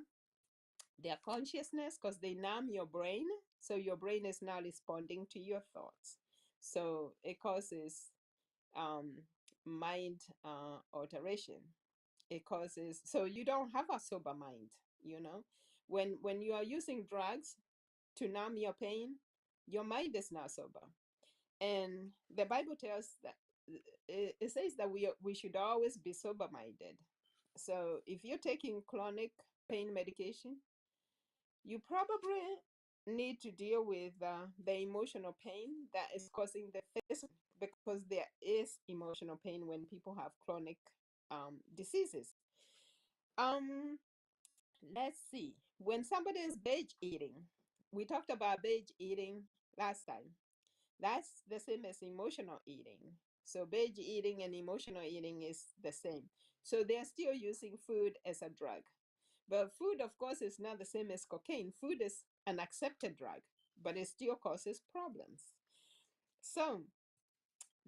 their consciousness, because they numb your brain. So your brain is now responding to your thoughts. So it causes um, mind alteration. It causes, so you don't have a sober mind. When you are using drugs to numb your pain, your mind is not sober. And the Bible tells that it says that we should always be sober minded. So if you're taking chronic pain medication, you probably need to deal with the emotional pain that is causing the physical, because there is emotional pain when people have chronic diseases. Um, let's see. When somebody is binge eating, we talked about binge eating last time. That's the same as emotional eating. So binge eating and emotional eating is the same. So they're still using food as a drug. But food, of course, is not the same as cocaine. Food is an accepted drug, but it still causes problems. So,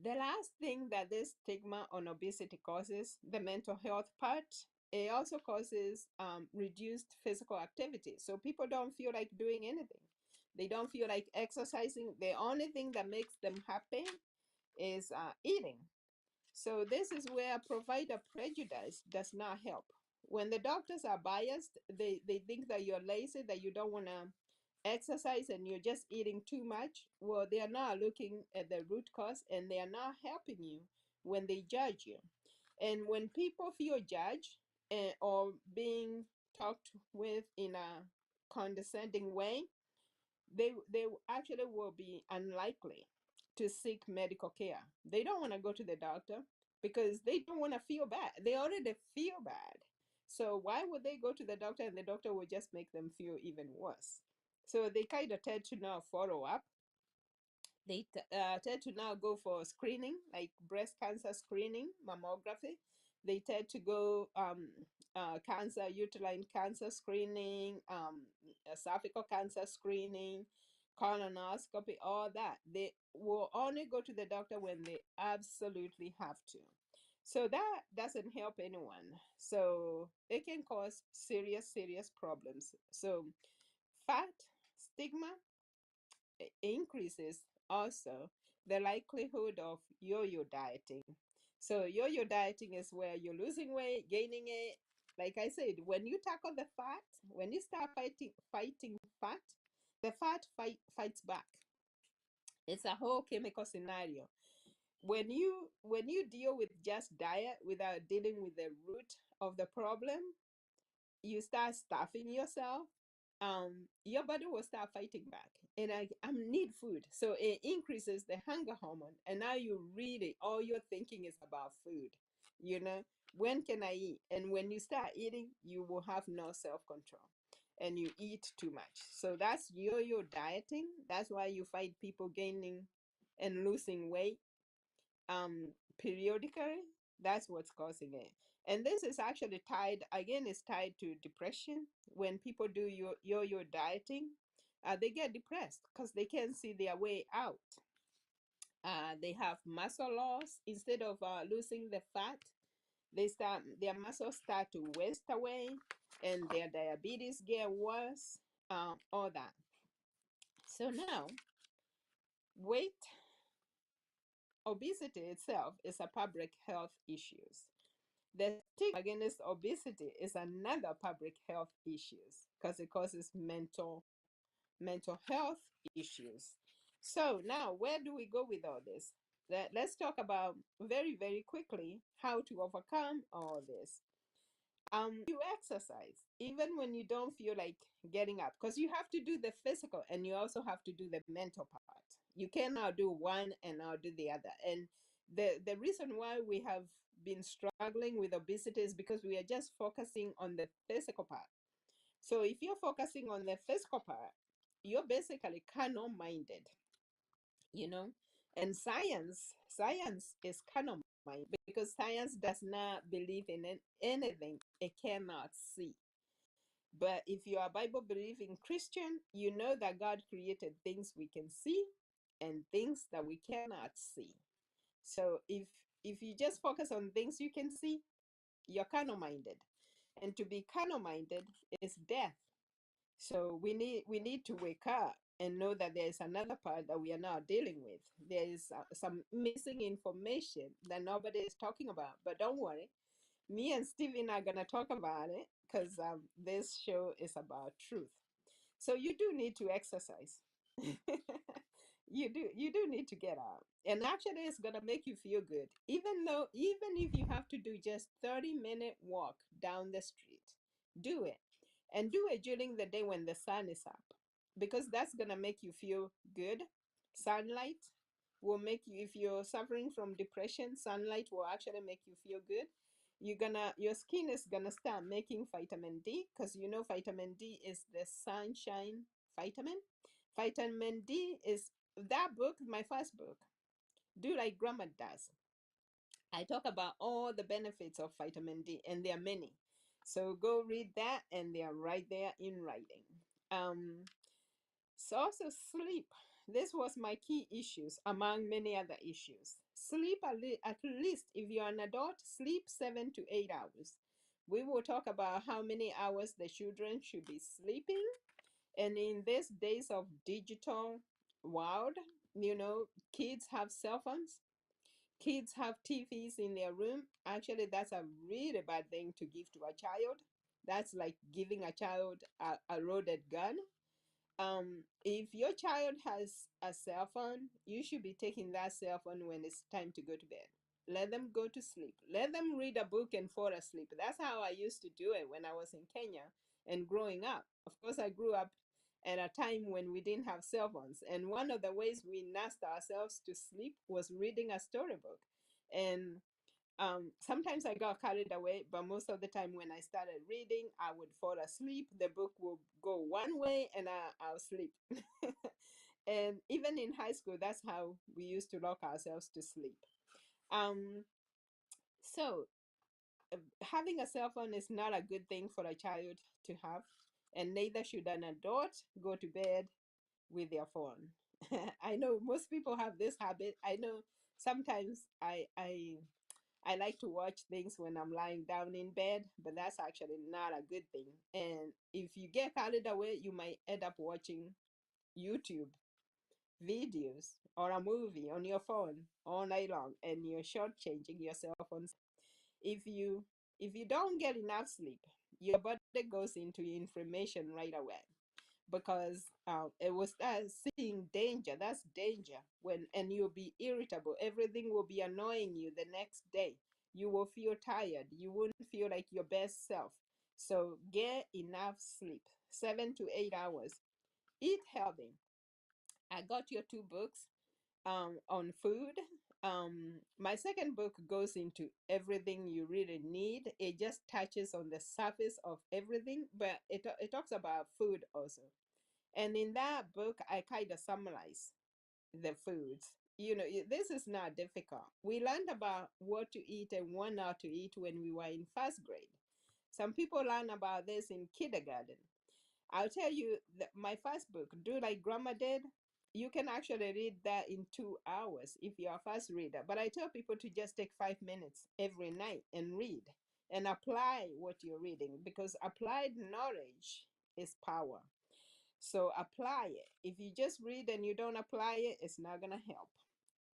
the last thing that this stigma on obesity causes, the mental health part, it also causes reduced physical activity. So, people don't feel like doing anything. They don't feel like exercising. The only thing that makes them happy is eating. So this is where provider prejudice does not help. When the doctors are biased, they think that you're lazy, that you don't want to exercise, and you're just eating too much. Well, they are not looking at the root cause, and they are not helping you when they judge you. And when people feel judged or being talked with in a condescending way, they actually will be unlikely to seek medical care. They don't want to go to the doctor because they don't want to feel bad. They already feel bad. So why would they go to the doctor, and the doctor will just make them feel even worse? So they kind of tend to now follow up. They tend to now go for screening, like breast cancer screening, mammography. They tend to go cancer, uterine cancer screening, cervical cancer screening, colonoscopy, all that. They will only go to the doctor when they absolutely have to. So that doesn't help anyone. So it can cause serious, serious problems. So fat stigma increases also the likelihood of yo-yo dieting. So yo-yo dieting is where you're losing weight, gaining it. Like I said, when you tackle the fat, when you start fighting fat, the fat fights back. It's a whole chemical scenario. When you deal with just diet without dealing with the root of the problem, you start stuffing yourself. Your body will start fighting back, and I need food, so it increases the hunger hormone, and now you really all you're thinking is about food. You know, when can I eat? And when you start eating, you will have no self-control, and you eat too much. So that's yo-yo dieting. That's why you find people gaining and losing weight periodically. That's what's causing it. And this is actually tied, again, it's tied to depression. When people do yo-yo dieting, they get depressed because they can't see their way out. They have muscle loss instead of losing the fat. Their muscles start to waste away, and their diabetes get worse. All that. So now, weight obesity itself is a public health issues. The stigma against obesity is another public health issues because it causes mental health issues. So now, where do we go with all this? Let's talk about very, very quickly how to overcome all this. You exercise even when you don't feel like getting up, because you have to do the physical and you also have to do the mental part. You cannot do one and not do the other. And the reason why we have been struggling with obesity is because we are just focusing on the physical part. So if you're focusing on the physical part, you're basically carnal minded, you know. And science is carnal mind, because science does not believe in anything it cannot see. But if you are Bible believing Christian, you know that God created things we can see and things that we cannot see. So if you just focus on things you can see, you're carnal minded. And to be carnal minded is death. So we need to wake up and know that there is another part that we are not dealing with. There is some missing information that nobody is talking about. But don't worry, me and Steven are gonna talk about it because this show is about truth. So you do need to exercise. You do need to get out, and actually it's gonna make you feel good. Even if you have to do just 30-minute walk down the street, do it. And do it during the day when the sun is up, because that's gonna make you feel good. Sunlight will make you, if you're suffering from depression, sunlight will actually make you feel good. Your skin is gonna start making vitamin D, because you know vitamin D is the sunshine vitamin. Vitamin D is that book, my first book, Do Like Grandma Does. I talk about all the benefits of vitamin D, and there are many. So go read that, and they are right there in writing. Um, so also sleep. This was my key issues among many other issues. Sleep at least, if you're an adult, sleep 7 to 8 hours. We will talk about how many hours the children should be sleeping. And in these days of digital world, kids have cell phones, kids have TVs in their room. Actually, that's a really bad thing to give to a child. That's like giving a child a loaded gun. If your child has a cell phone, you should be taking that cell phone when it's time to go to bed. Let them go to sleep. Let them read a book and fall asleep. That's how I used to do it when I was in Kenya and growing up. Of course, I grew up at a time when we didn't have cell phones. And one of the ways we nursed ourselves to sleep was reading a storybook. And sometimes I got carried away, but most of the time when I started reading, I would fall asleep. The book will go one way and I'll sleep. And even in high school, that's how we used to lock ourselves to sleep. Um, so having a cell phone is not a good thing for a child to have, and neither should an adult go to bed with their phone. I know most people have this habit. I know sometimes I like to watch things when I'm lying down in bed, but that's actually not a good thing. And if you get carried away, you might end up watching YouTube videos or a movie on your phone all night long, and you're shortchanging yourself on. If you don't get enough sleep, your body goes into inflammation right away. because it was seeing danger. That's danger. And you'll be irritable. Everything will be annoying you the next day. You will feel tired. You wouldn't feel like your best self. So get enough sleep, 7 to 8 hours. Eat healthy. I got your two books on food. My second book goes into everything you really need. It just touches on the surface of everything, but it talks about food also. And in that book, I kind of summarize the foods. This is not difficult. We learned about what to eat and what not to eat when we were in first grade. Some people learn about this in kindergarten. I'll tell you that my first book, Do Like Grandma Did, you can actually read that in 2 hours if you're a fast reader. But I tell people to just take 5 minutes every night and read and apply what you're reading, because applied knowledge is power. So apply it. If you just read and you don't apply it, it's not going to help.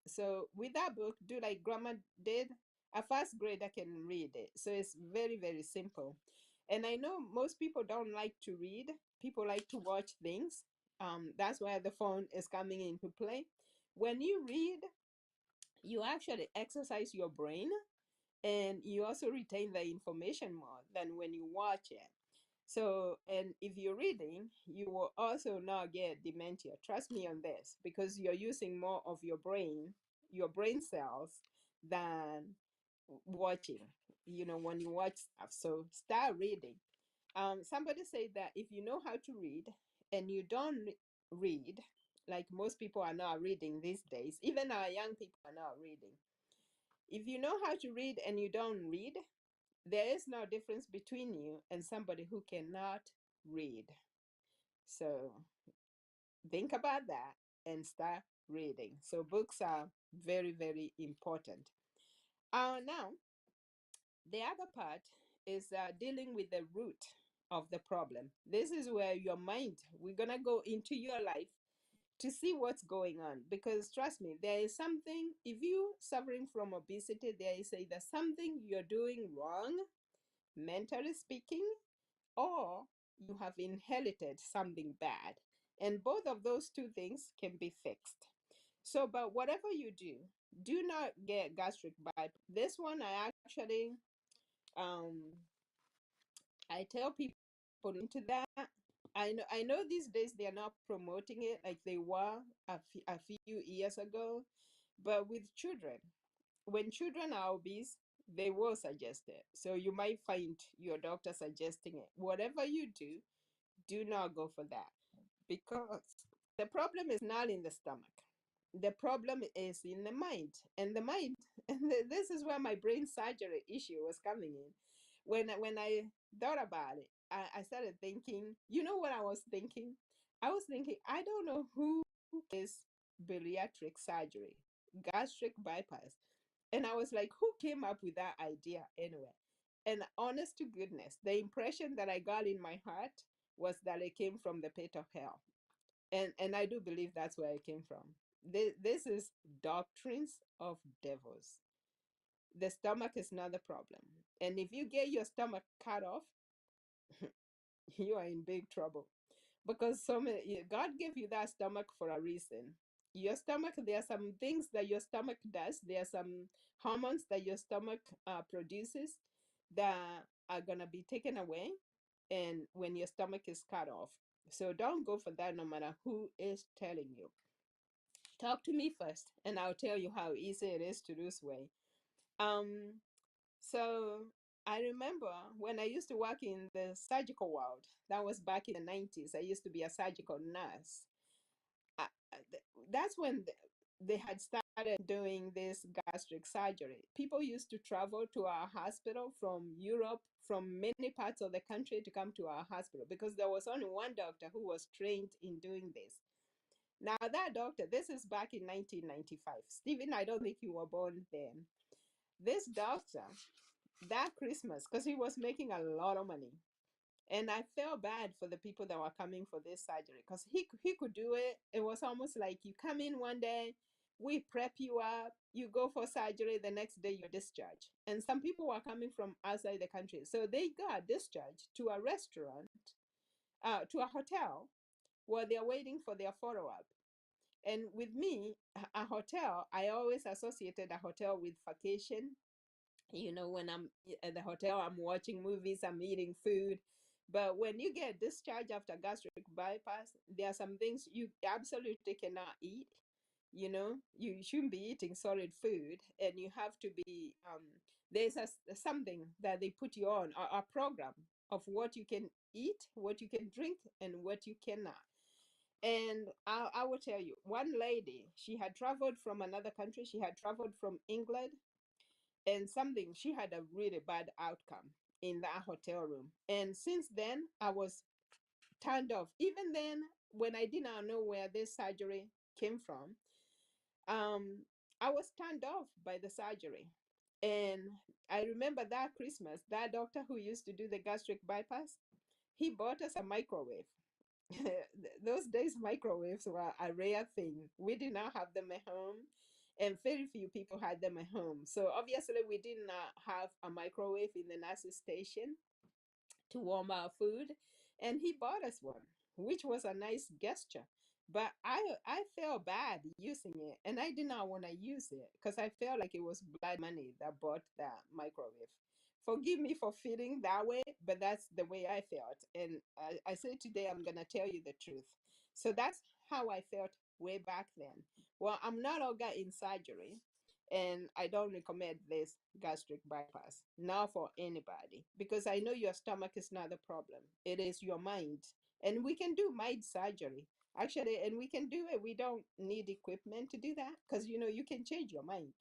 So with that book, Do Like Grandma Did, a first grader can read it. So it's very, very simple. And I know most people don't like to read. People like to watch things. That's where the phone is coming into play. When you read, you actually exercise your brain, and you also retain the information more than when you watch it. So, and if you're reading, you will also not get dementia. Trust me on this, because you're using more of your brain cells, than watching, when you watch stuff. So start reading. Somebody said that if you know how to read and you don't read, like most people are not reading these days, even our young people are not reading. If you know how to read and you don't read, there is no difference between you and somebody who cannot read. So think about that and start reading. So books are very, very important. Now, the other part is dealing with the root of the problem. This is where your mind, we're going to go into your life to see what's going on. Because trust me, there is something, if you suffering from obesity, there is either something you're doing wrong, mentally speaking, or you have inherited something bad. And both of those two things can be fixed. So, but whatever you do not get gastric bypass. This one I actually, um, I tell people into that. I know these days they are not promoting it like they were a few years ago, but with children, when children are obese, they will suggest it. So you might find your doctor suggesting it. Whatever you do not go for that, because the problem is not in the stomach. The problem is in the mind. And the mind, and this is where my brain surgery issue was coming in. When I thought about it, I started thinking, you know what I was thinking? I was thinking, I don't know who is bariatric surgery, gastric bypass. And I was like, who came up with that idea anyway? And honest to goodness, the impression that I got in my heart was that it came from the pit of hell. And I do believe that's where it came from. This is doctrines of devils. The stomach is not the problem. And if you get your stomach cut off, you are in big trouble, because God gave you that stomach for a reason. Your stomach, there are some things that your stomach does. There are some hormones that your stomach produces that are gonna be taken away, and when your stomach is cut off. So don't go for that, no matter who is telling you. Talk to me first, and I'll tell you how easy it is to lose weight. Um, so I remember when I used to work in the surgical world. That was back in the 90s. I used to be a surgical nurse. That's when they had started doing this gastric surgery. People used to travel to our hospital from Europe, from many parts of the country, to come to our hospital, because there was only one doctor who was trained in doing this. Now, that doctor, this is back in 1995. Stephen, I don't think you were born then. This doctor, that Christmas, because he was making a lot of money. And I felt bad for the people that were coming for this surgery, because he could do it. It was almost like you come in one day, we prep you up, you go for surgery, the next day you're discharged. And some people were coming from outside the country. So they got discharged to a restaurant, to a hotel, Well, they're waiting for their follow-up. And with me, a hotel, I always associated a hotel with vacation. When I'm at the hotel, I'm watching movies, I'm eating food. But when you get discharged after gastric bypass, there are some things you absolutely cannot eat. You shouldn't be eating solid food, and you have to be, there's something that they put you on, a program of what you can eat, what you can drink, and what you cannot. And I will tell you, one lady, she had traveled from another country, she had traveled from England, and something, she had a really bad outcome in that hotel room. And since then, I was turned off. Even then, when I did not know where this surgery came from, um, I was turned off by the surgery. And I remember that Christmas, that doctor who used to do the gastric bypass, he bought us a microwave. Those days, microwaves were a rare thing. We did not have them at home, and very few people had them at home. So obviously, we did not have a microwave in the nurse's station to warm our food, and he bought us one, which was a nice gesture. But I felt bad using it, and I did not want to use it because I felt like it was blood money that bought that microwave. Forgive me for feeling that way, but that's the way I felt. And I say today I'm gonna tell you the truth. So that's how I felt way back then. Well, I'm not all got in surgery, and I don't recommend this gastric bypass now for anybody, because I know your stomach is not the problem. It is your mind. And we can do mind surgery. Actually, and we can do it. We don't need equipment to do that, because you can change your mind.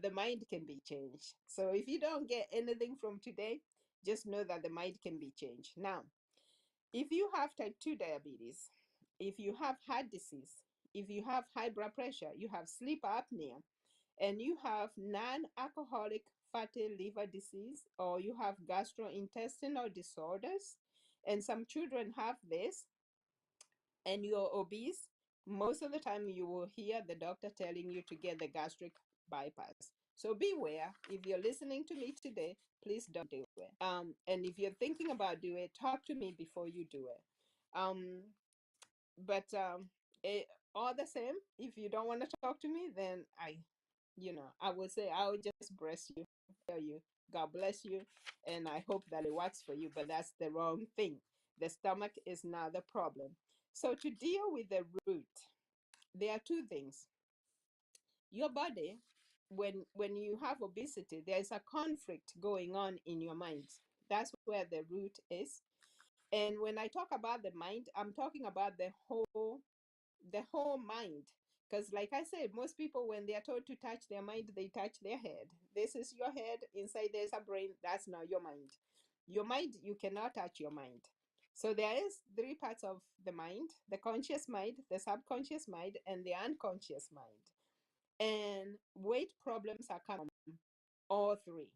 The mind can be changed. So if you don't get anything from today, just know that the mind can be changed. Now, if you have type 2 diabetes, if you have heart disease, if you have high blood pressure, you have sleep apnea, and you have non-alcoholic fatty liver disease, or you have gastrointestinal disorders, and some children have this, and you're obese, most of the time you will hear the doctor telling you to get the gastric bypass. So beware. If you're listening to me today, please don't do it. And if you're thinking about doing it, talk to me before you do it. But all the same, if you don't want to talk to me, then I would say I would just bless you, tell you, God bless you, and I hope that it works for you. But that's the wrong thing. The stomach is not the problem. So to deal with the root, there are two things. Your body, when you have obesity, there is a conflict going on in your mind. That's where the root is. And when I talk about the mind, I'm talking about the whole mind. Because like I said, most people, when they are told to touch their mind, they touch their head. This is your head. Inside there's a brain. That's not your mind. Your mind, you cannot touch your mind. So there is three parts of the mind: the conscious mind, the subconscious mind, and the unconscious mind. And weight problems are coming from all three.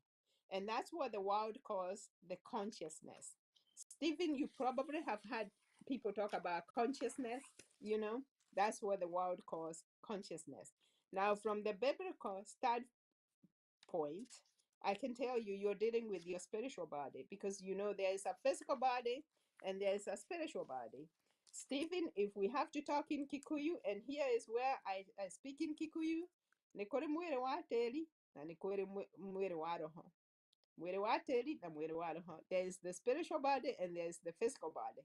And that's what the world calls the consciousness. Stephen, you probably have had people talk about consciousness, you know, that's what the world calls consciousness. Now, from the biblical standpoint, I can tell you, you're dealing with your spiritual body, because there is a physical body and there is a spiritual body. Stephen, if we have to talk in Kikuyu, and here is where I speak in Kikuyu, nikore mwere wa teli na nikore mwere wa roho. Mwere wa teli na mwere wa roho. There is the spiritual body and there is the physical body.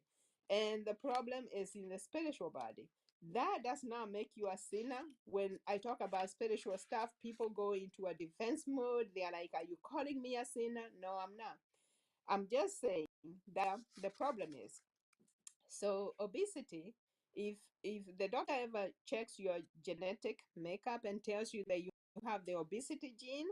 And the problem is in the spiritual body. That does not make you a sinner. When I talk about spiritual stuff, people go into a defense mode. They are like, are you calling me a sinner? No, I'm not. I'm just saying that the problem is, so obesity, if the doctor ever checks your genetic makeup and tells you that you have the obesity gene,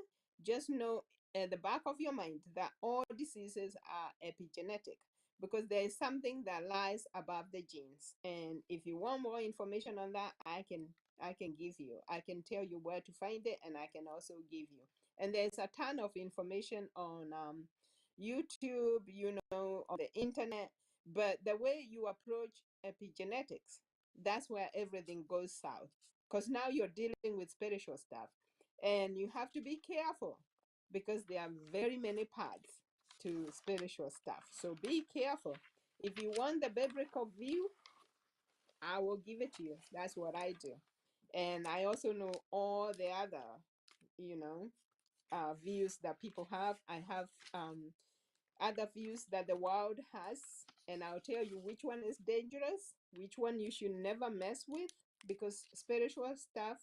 just know at the back of your mind that all diseases are epigenetic, because there is something that lies above the genes. And if you want more information on that, I can give you. I can tell you where to find it, and I can also give you. And there's a ton of information on YouTube, on the internet. But the way you approach epigenetics, that's where everything goes south. Because now you're dealing with spiritual stuff. And you have to be careful, because there are very many paths to spiritual stuff. So be careful. If you want the biblical view, I will give it to you. That's what I do. And I also know all the other, you know, views that people have. I have other views that the world has, and I'll tell you which one is dangerous, which one you should never mess with, because spiritual stuff,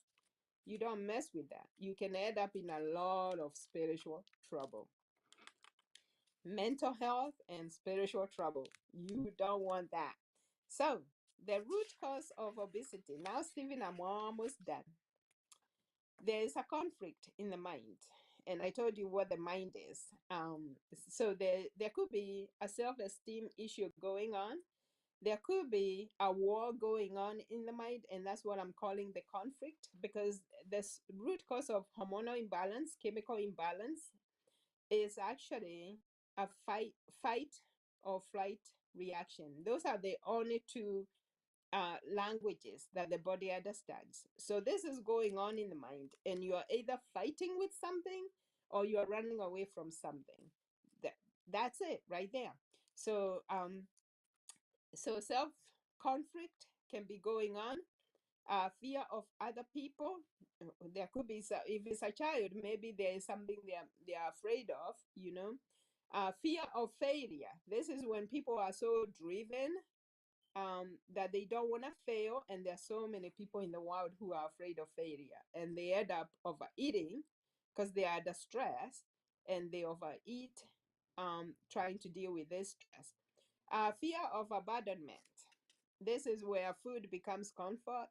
you don't mess with that. You can end up in a lot of spiritual trouble. Mental health and spiritual trouble. You don't want that. So, the root cause of obesity. Now, Stephen, I'm almost done. There is a conflict in the mind, and I told you what the mind is. So there could be a self-esteem issue going on. There could be a war going on in the mind, and that's what I'm calling the conflict, because the root cause of hormonal imbalance, chemical imbalance, is actually a fight or flight reaction. Those are the only two languages that the body understands. So this is going on in the mind, and you are either fighting with something or you are running away from something. That that's it right there. So so self conflict can be going on. Fear of other people. There could be if it's a child, maybe there is something they are afraid of. You know, fear of failure. This is when people are so driven that they don't want to fail, and there are so many people in the world who are afraid of failure, and they end up overeating because they are under stress, and they overeat, trying to deal with this stress. Fear of abandonment. This is where food becomes comfort.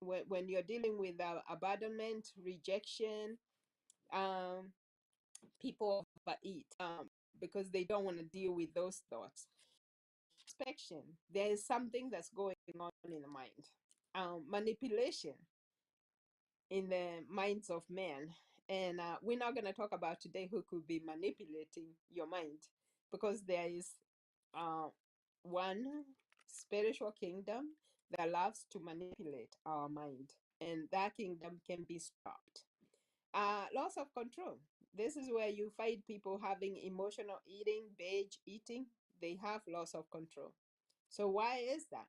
When you're dealing with abandonment, rejection, um, people overeat because they don't want to deal with those thoughts. Inspection. There is something that's going on in the mind. Manipulation in the minds of men. And we're not going to talk about today who could be manipulating your mind, because there is one spiritual kingdom that loves to manipulate our mind, and that kingdom can be stopped. Loss of control. This is where you find people having emotional eating, binge eating. They have loss of control. So why is that?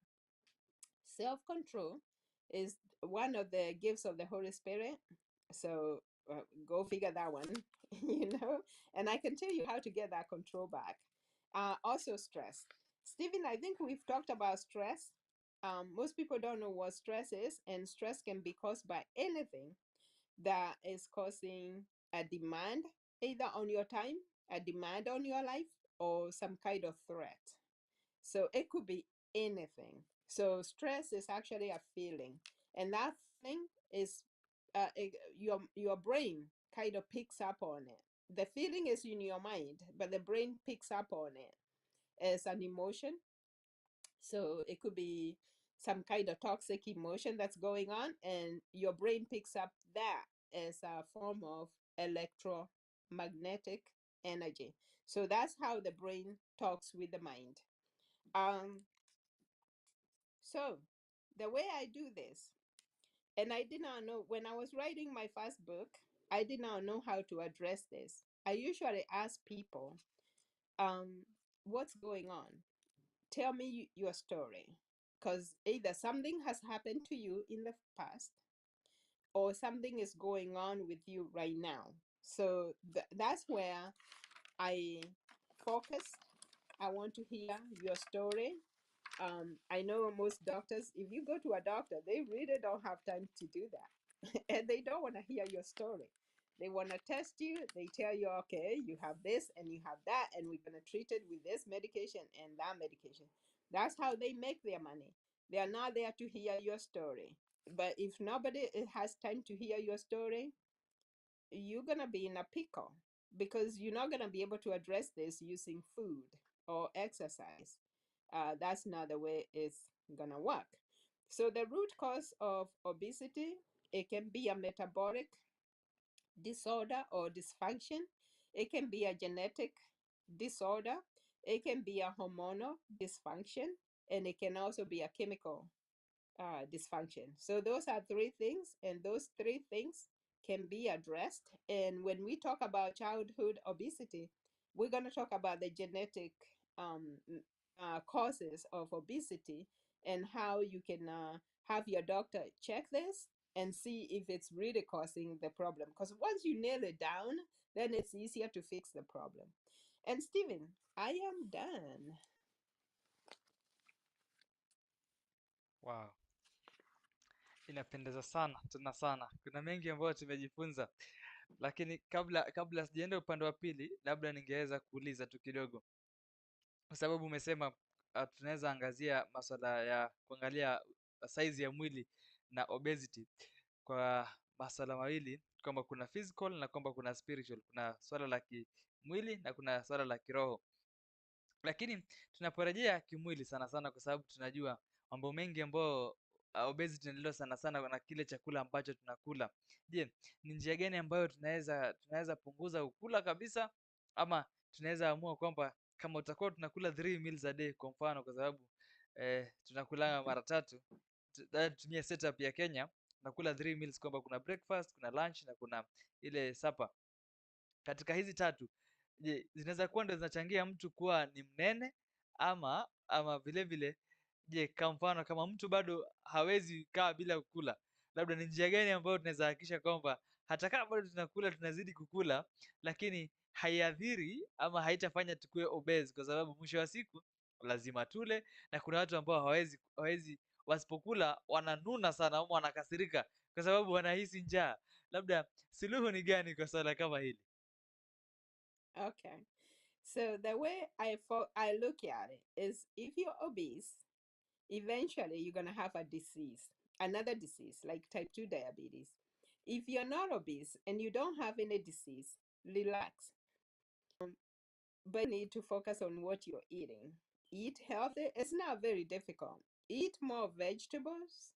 Self-control is one of the gifts of the Holy Spirit. So go figure that one, you know. And I can tell you how to get that control back. Also, stress. Stephen, I think we've talked about stress. Most people don't know what stress is, and stress can be caused by anything that is causing a demand either on your time, a demand on your life, or some kind of threat. So it could be anything. So stress is actually a feeling, and that feeling is your brain kind of picks up on it. The feeling is in your mind, but the brain picks up on it as an emotion. So it could be some kind of toxic emotion that's going on, and your brain picks up that as a form of electromagnetic energy. So that's how the brain talks with the mind. Um, so the way I do this, and I did not know when I was writing my first book, I did not know how to address this. I usually ask people, what's going on? Tell me your story. Because either something has happened to you in the past, or something is going on with you right now. So that's where I focus. I want to hear your story. I know most doctors, if you go to a doctor, they really don't have time to do that. And they don't want to hear your story. They want to test you. They tell you, okay, you have this and you have that, and we're going to treat it with this medication and that medication. That's how they make their money. They are not there to hear your story. But if nobody has time to hear your story, you're going to be in a pickle, because you're not going to be able to address this using food or exercise. That's not the way it's going to work. So the root cause of obesity, it can be a metabolic disorder or dysfunction. It can be a genetic disorder. It can be a hormonal dysfunction, and it can also be a chemical dysfunction. So those are three things, and those three things can be addressed. And when we talk about childhood obesity, we're going to talk about the genetic causes of obesity and how you can have your doctor check this and see if it's really causing the problem. Because once you nail it down, then it's easier to fix the problem. And Stephen, I am done. Wow, inapendeza sana tena sana. Kuna mengi ambayo tumejifunza, lakini kabla sijaenda upande wa pili, labda ningeweza kuuliza tu kidogo, kwa sababu umesema tunaweza angazia masuala ya kuangalia size ya mwili na obesity kwa masuala mawili, kwamba kuna physical na kwamba kuna spiritual. Kuna swala la kimwili na kuna swala la kiroho. Lakini tunaporejea kimwili sana sana, kwa sababu tunajua mambo mengi ambayo obesity inaleta sana sana na kile chakula ambacho tunakula. Je, ni njia gani ambayo tunaweza punguza ukula kabisa, ama tunaweza amua kwamba kama utakuwa tunakula 3 meals a day kwa mfano, kwa sababu tunakula mara tatu, tutumie setup ya Kenya, tunakula 3 meals, kwamba kuna breakfast, kuna lunch na kuna ile supper. Katika hizi tatu, je, zinaweza kuwa ndo zinachangia mtu kuwa ni mnene, ama vile vile, je, kwa mfano kama mtu bado hawezi kaa bila kukula, labda ni njia gani ambayo tunaweza hakikisha kwamba hata kama bado tunakula, tunazidi kukula, lakini haiathiri ama haitafanya tukue obese, kwa sababu mwisho wa siku lazima tule, na kuna watu ambao hawezi, wasipokula wananuna sana ama wanakasirika kwa sababu wanahisi njaa. Labda suluhu ni gani kwa swala kama hili? Okay. So the way I look at it is, if you're obese, eventually you're going to have a disease, another disease like type 2 diabetes. If you're not obese and you don't have any disease, relax. But you need to focus on what you're eating. Eat healthy. It's not very difficult. Eat more vegetables.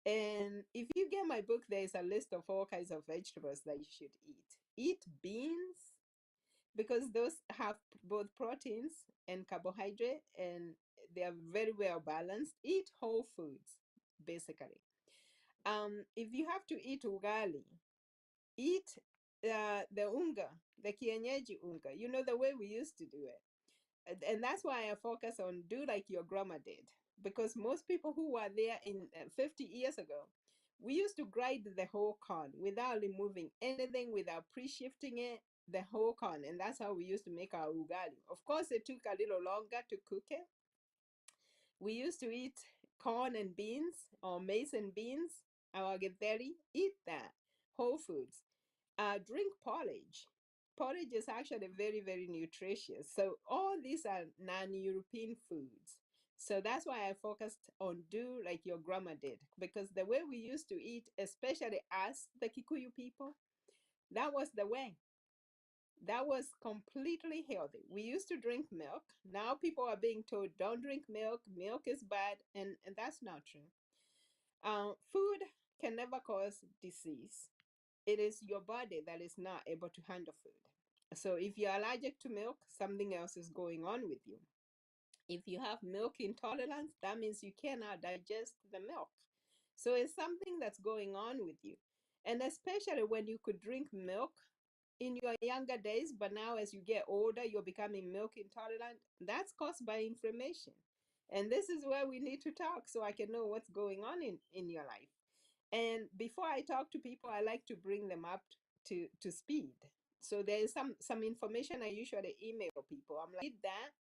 And if you get my book, there's a list of all kinds of vegetables that you should eat. Eat beans, because those have both proteins and carbohydrate, and they are very well balanced. Eat whole foods, basically. If you have to eat ugali, eat the unga, the kienyeji unga. You know, the way we used to do it. And that's why I focus on do like your grandma did, because most people who were there in 50 years ago, we used to grind the whole corn without removing anything, without pre-shifting it, the whole corn, and that's how we used to make our ugali. Of course, it took a little longer to cook it. We used to eat corn and beans, or maize and beans, our githeri. Eat that, whole foods. Drink porridge. Porridge is actually very, very nutritious. So all these are non-European foods. So that's why I focused on do like your grandma did, because the way we used to eat, especially us, the Kikuyu people, that was the way. That was completely healthy. We used to drink milk. Now people are being told, don't drink milk. Milk is bad. And that's not true. Food can never cause disease. It is your body that is not able to handle food. So if you're allergic to milk, something else is going on with you. If you have milk intolerance, that means you cannot digest the milk. So it's something that's going on with you. And especially when you could drink milk in your younger days, but now as you get older, you're becoming milk intolerant, that's caused by inflammation. And this is where we need to talk so I can know what's going on in your life. And before I talk to people, I like to bring them up to speed. So there is some information I usually email people. I'm like, read that.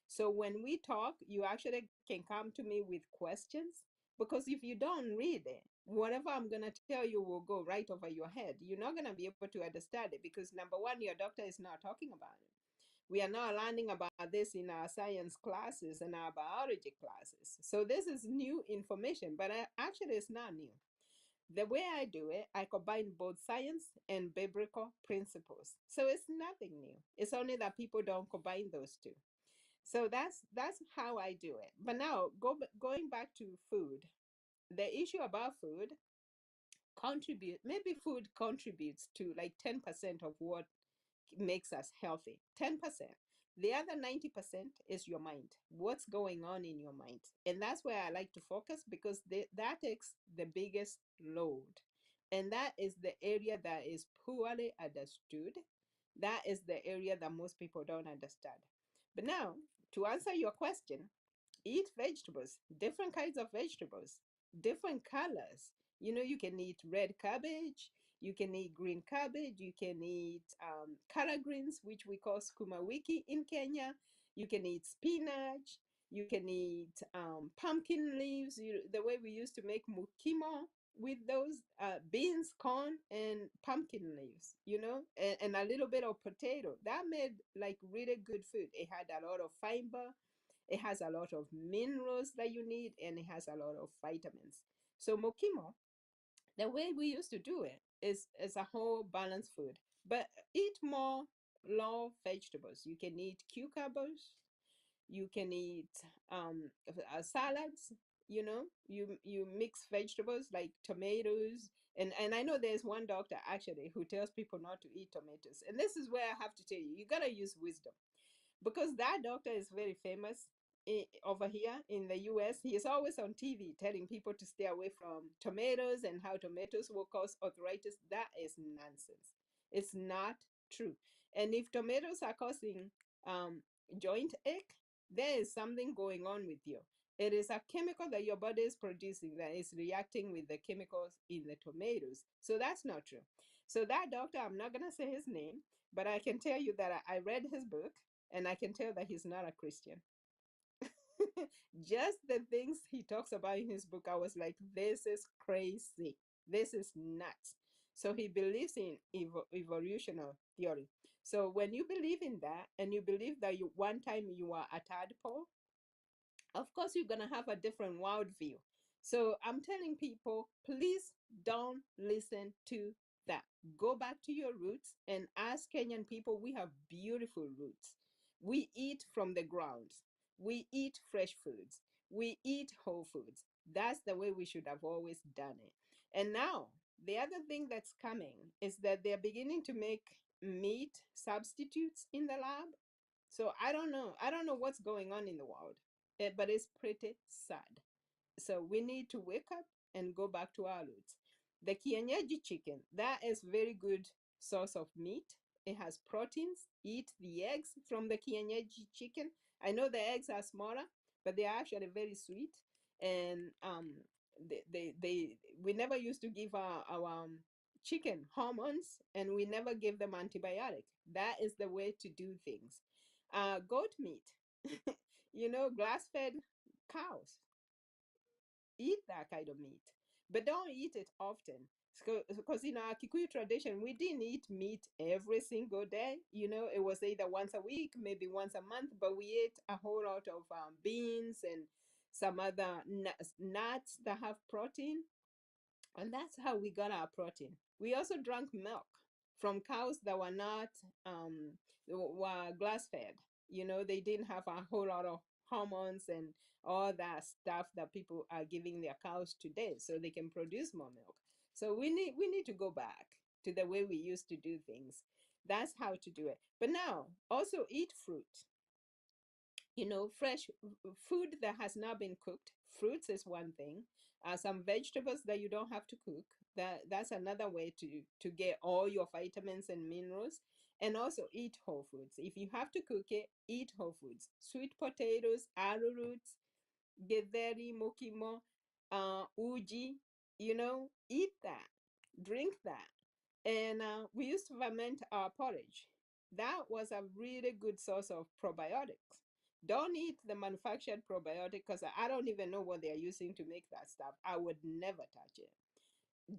So when we talk, you actually can come to me with questions. Because if you don't read it, whatever I'm going to tell you will go right over your head. You're not going to be able to understand it, because number one, your doctor is not talking about it. We are not learning about this in our science classes and our biology classes. So this is new information, but actually it's not new. The way I do it, I combine both science and biblical principles. So it's nothing new. It's only that people don't combine those two. So that's how I do it. But now going back to food, the issue about food maybe food contributes to like 10% of what makes us healthy. 10%. The other 90% is your mind. What's going on in your mind? And that's where I like to focus, because that takes the biggest load. And that is the area that is poorly understood. That is the area that most people don't understand. But now, to answer your question, eat vegetables, different kinds of vegetables, different colors. You know, you can eat red cabbage, you can eat green cabbage, you can eat color greens, which we call sukuma wiki in Kenya. You can eat spinach, you can eat pumpkin leaves, the way we used to make mukimo with those beans, corn, and pumpkin leaves, you know, and a little bit of potato. That made like really good food. It had a lot of fiber, it has a lot of minerals that you need, and it has a lot of vitamins. So mokimo, the way we used to do it is a whole balanced food. But eat more raw vegetables. You can eat cucumbers, you can eat salads. You know, you mix vegetables like tomatoes, and I know there's one doctor actually who tells people not to eat tomatoes, and this is where I have to tell you, you gotta use wisdom, because that doctor is very famous over here in the US. He is always on TV telling people to stay away from tomatoes and how tomatoes will cause arthritis. That is nonsense. It's not true. And if tomatoes are causing joint ache, there is something going on with you. It is a chemical that your body is producing that is reacting with the chemicals in the tomatoes. So that's not true. So that doctor, I'm not going to say his name, but I can tell you that I read his book, and I can tell that he's not a Christian. Just the things he talks about in his book, I was like, this is crazy. This is nuts. So he believes in evolutionary theory. So when you believe in that, and you believe that you one time you are a tadpole, of course you're going to have a different worldview. So I'm telling people, please don't listen to that. Go back to your roots and ask Kenyan people. We have beautiful roots. We eat from the ground. We eat fresh foods. We eat whole foods. That's the way we should have always done it. And now, the other thing that's coming is that they're beginning to make meat substitutes in the lab. So I don't know. I don't know what's going on in the world, but it's pretty sad. So we need to wake up and go back to our roots. The kienyeji chicken, that is very good source of meat. It has proteins. Eat the eggs from the kienyeji chicken. I know the eggs are smaller, but they are actually very sweet. And we never used to give our chicken hormones, and we never give them antibiotic. That is the way to do things. Goat meat, you know, grass-fed cows, eat that kind of meat, but don't eat it often. Because in our Kikuyu tradition, we didn't eat meat every single day. You know, it was either once a week, maybe once a month, but we ate a whole lot of beans and some other nuts that have protein. And that's how we got our protein. We also drank milk from cows that were not were grass fed. You know, they didn't have a whole lot of hormones and all that stuff that people are giving their cows today, so they can produce more milk. So we need to go back to the way we used to do things. That's how to do it. But now also eat fruit. You know, fresh food that has not been cooked. Fruits is one thing. Some vegetables that you don't have to cook. That's another way to get all your vitamins and minerals. And also eat whole foods. If you have to cook it, eat whole foods. Sweet potatoes, arrowroots, getheri, mokimo, uji. You know, eat that, drink that. And we used to ferment our porridge. That was a really good source of probiotics. Don't eat the manufactured probiotic, because I don't even know what they're using to make that stuff. I would never touch it.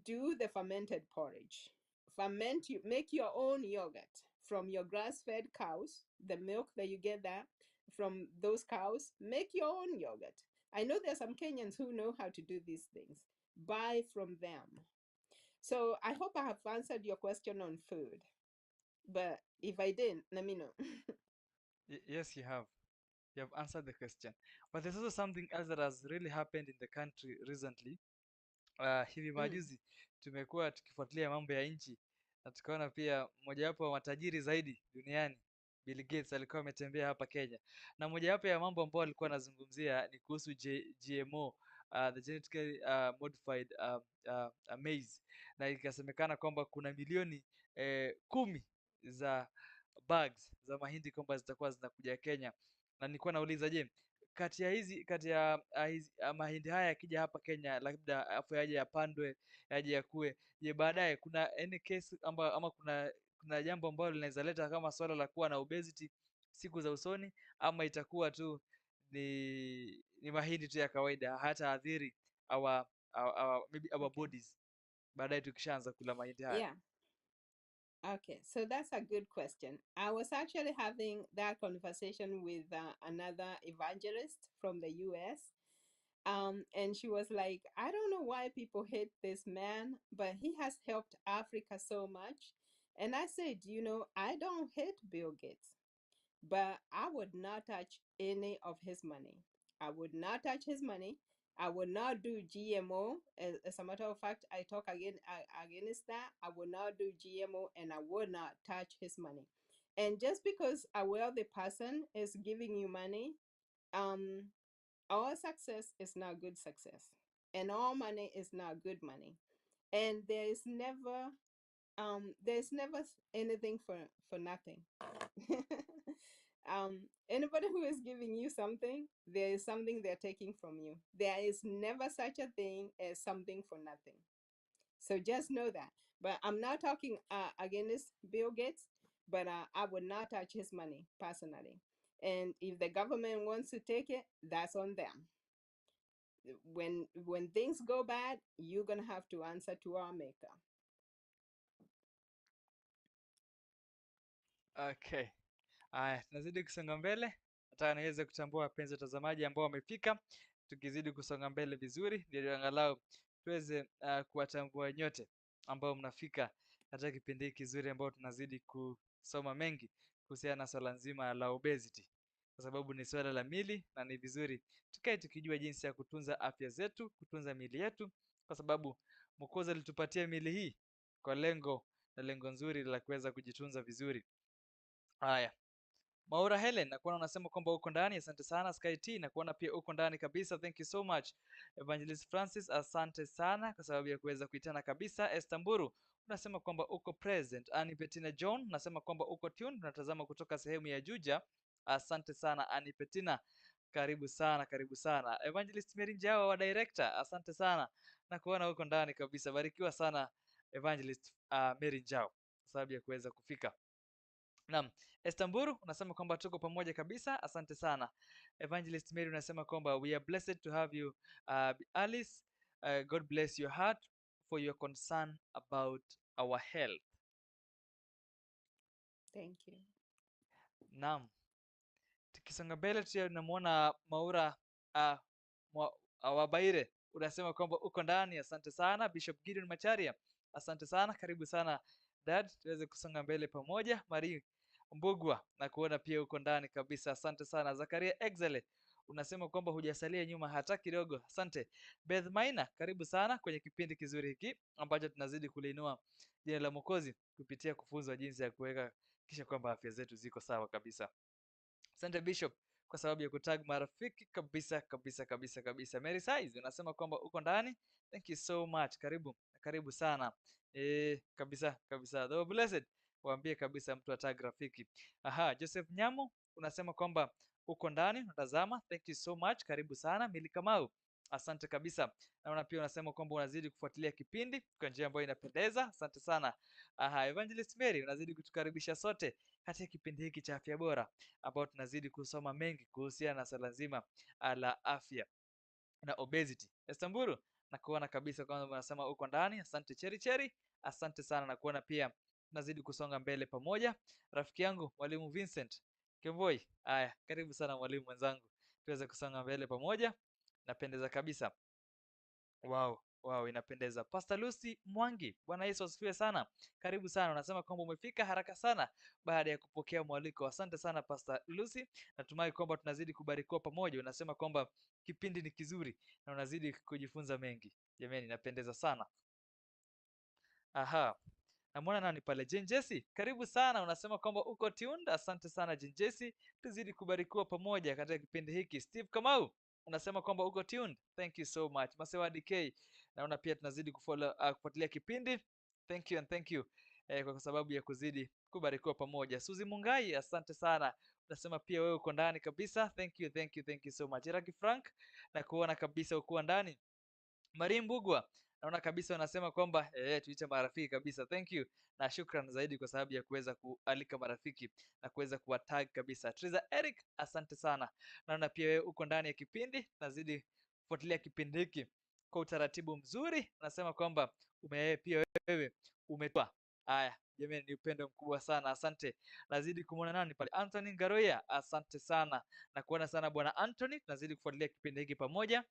Do the fermented porridge. Ferment, you make your own yogurt from your grass-fed cows, the milk that you get that from those cows. Make your own yogurt. I know there's some Kenyans who know how to do these things. Buy from them. So I hope I have answered your question on food. But if I didn't, let me know. Yes, you have. You have answered the question. But there's also something else that has really happened in the country recently. Hivi Mm. majuzi tumekuwa tukifuatilia mambo ya nchi na tukaona pia mojawapo wa matajiri zaidi duniani Bill Gates alikuwa ametembea hapa Kenya, na mojawapo ya mambo ambayo alikuwa anazungumzia ni kuhusu GMO, the genetically modified maize, na ikasemekana kwamba kuna milioni 10 za bags za mahindi kwamba zitakuwa zinakuja Kenya Na nilikuwa nauliza, je, kati ya mahindi haya yakija hapa Kenya, labda afu yaje yapandwe, yaje yakue, je, baadaye kuna any case ama kuna jambo ambalo linaweza leta kama swala la kuwa na obesity siku za usoni, ama itakuwa tu ni mahindi tu ya kawaida, hata adhiri maybe our Okay. bodies baadaye tukishaanza kula mahindi haya? Yeah. Okay, so that's a good question. I was actually having that conversation with another evangelist from the US. And she was like, I don't know why people hate this man, but he has helped Africa so much. And I said, I don't hate Bill Gates, but I would not touch any of his money. I would not touch his money. I would not do GMO. As a matter of fact, I talk against that. I would not do GMO, and I would not touch his money. And just because a wealthy person is giving you money, all success is not good success, and all money is not good money. And there's never anything for nothing. Anybody who is giving you something, there is something they're taking from you. There is never such a thing as something for nothing. So just know that. But I'm not talking against Bill Gates, but I would not touch his money personally. And if the government wants to take it, that's on them. When things go bad, you're gonna have to answer to our maker. Okay. Aya, tunazidi kusonga mbele. Nataka niweze kutambua wapenzi watazamaji ambao wamefika, tukizidi kusonga mbele vizuri, ndio angalau tuweze kuwatambua nyote ambao mnafika katika kipindi hiki kizuri ambao tunazidi kusoma mengi kuhusiana na swala nzima la obesity, kwa sababu ni swala la mili na ni vizuri tukae tukijua jinsi ya kutunza afya zetu, kutunza mili yetu, kwa sababu Mwokozi alitupatia mili hii kwa lengo nzuri la kuweza kujitunza vizuri. Haya, Maura Helen, nakuona unasema kwamba uko ndani, asante sana. Sky T, nakuona pia uko ndani kabisa, thank you so much. Evangelist Francis, asante sana kwa sababu ya kuweza kuitana kabisa. Estamburu, unasema kwamba uko present. Ani Petina John, unasema kwamba uko tuned, unatazama kutoka sehemu ya Juja, asante sana. Ani Petina, karibu sana, karibu sana. Evangelist Mary Njau wa director, asante sana, nakuona uko ndani kabisa, barikiwa sana Evangelist Mary Njau kwa sababu ya kuweza kufika. Naam, Estamburu unasema kwamba tuko pamoja kabisa, asante sana. Evangelist Mary unasema kwamba we are blessed to have you. Alice, God bless your heart for your concern about our health. Thank you. Naam, tukisonga mbele tunamuona Maura Wabaire, unasema kwamba uko ndani, asante sana. Bishop Gideon Macharia, asante sana, karibu sana dad, tuweze kusonga mbele pamoja. Marie Mbugwa na kuona pia uko ndani kabisa, asante sana. Zakaria Exele unasema kwamba hujasalia nyuma hata kidogo, asante. Beth Maina, karibu sana kwenye kipindi kizuri hiki ambacho tunazidi kuliinua jina la Mwokozi kupitia kufunzwa jinsi ya kuweka kisha kwamba afya zetu ziko sawa kabisa. Asante Bishop kwa sababu ya kutag marafiki kabisa kabisa kabisa kabisa. Mary Size unasema kwamba uko ndani, thank you so much, karibu sana kabisa kabisa. The blessed waambie kabisa mtu atag rafiki. Aha, Joseph Nyamo unasema kwamba uko ndani unatazama, thank you so much, karibu sana. Mili Kamau, asante kabisa. Naona pia unasema kwamba unazidi kufuatilia kipindi kwa njia ambayo inapendeza, asante sana. Aha, Evangelist Mary unazidi kutukaribisha sote katika kipindi hiki cha afya bora ambao tunazidi kusoma mengi kuhusiana na swala zima la afya na obesity. Estamburu na kuona kabisa kwamba unasema uko ndani, asante. Cheri, asante sana, na kuona pia tunazidi kusonga mbele pamoja. Rafiki yangu Mwalimu Vincent Kemboi, haya, karibu sana mwalimu mwenzangu, tuweze kusonga mbele pamoja, napendeza kabisa. Wow, inapendeza. Pastor Lucy Mwangi, Bwana Yesu asifiwe sana, karibu sana. Unasema kwamba umefika haraka sana baada ya kupokea mwaliko, asante sana Pastor Lucy. Natumai kwamba tunazidi kubarikiwa pamoja. Unasema kwamba kipindi ni kizuri na unazidi kujifunza mengi. Jamani, inapendeza sana. Aha, namwona nani pale, Jane Jesse, karibu sana. Unasema kwamba uko tuned, asante sana Jane Jesse, tuzidi kubarikiwa pamoja katika kipindi hiki. Steve Kamau unasema kwamba uko tuned, thank you so much. Masewa DK, naona pia tunazidi kufuatilia kipindi, thank you and thank you kwa sababu ya kuzidi kubarikiwa pamoja. Suzi Mungai, asante sana, nasema pia wewe uko ndani kabisa. Thank you so much. Iraki Frank, na kuona kabisa uko ndani. Marie Mbugwa, naona kabisa unasema kwamba tuite marafiki kabisa. Thank you na shukran zaidi kwa sababu ya kuweza kualika marafiki na kuweza kuwatag kabisa. Triza Eric, asante sana. Naona pia wewe uko ndani ya kipindi, nazidi kufuatilia kipindi hiki kwa utaratibu mzuri. Nasema kwamba pia wewe umetoa. Haya, jamani, ni upendo mkubwa sana. Asante. Nazidi kumwona nani pale? Anthony Ngaroya, asante sana. Na kuona sana bwana Anthony, tunazidi kufuatilia kipindi hiki pamoja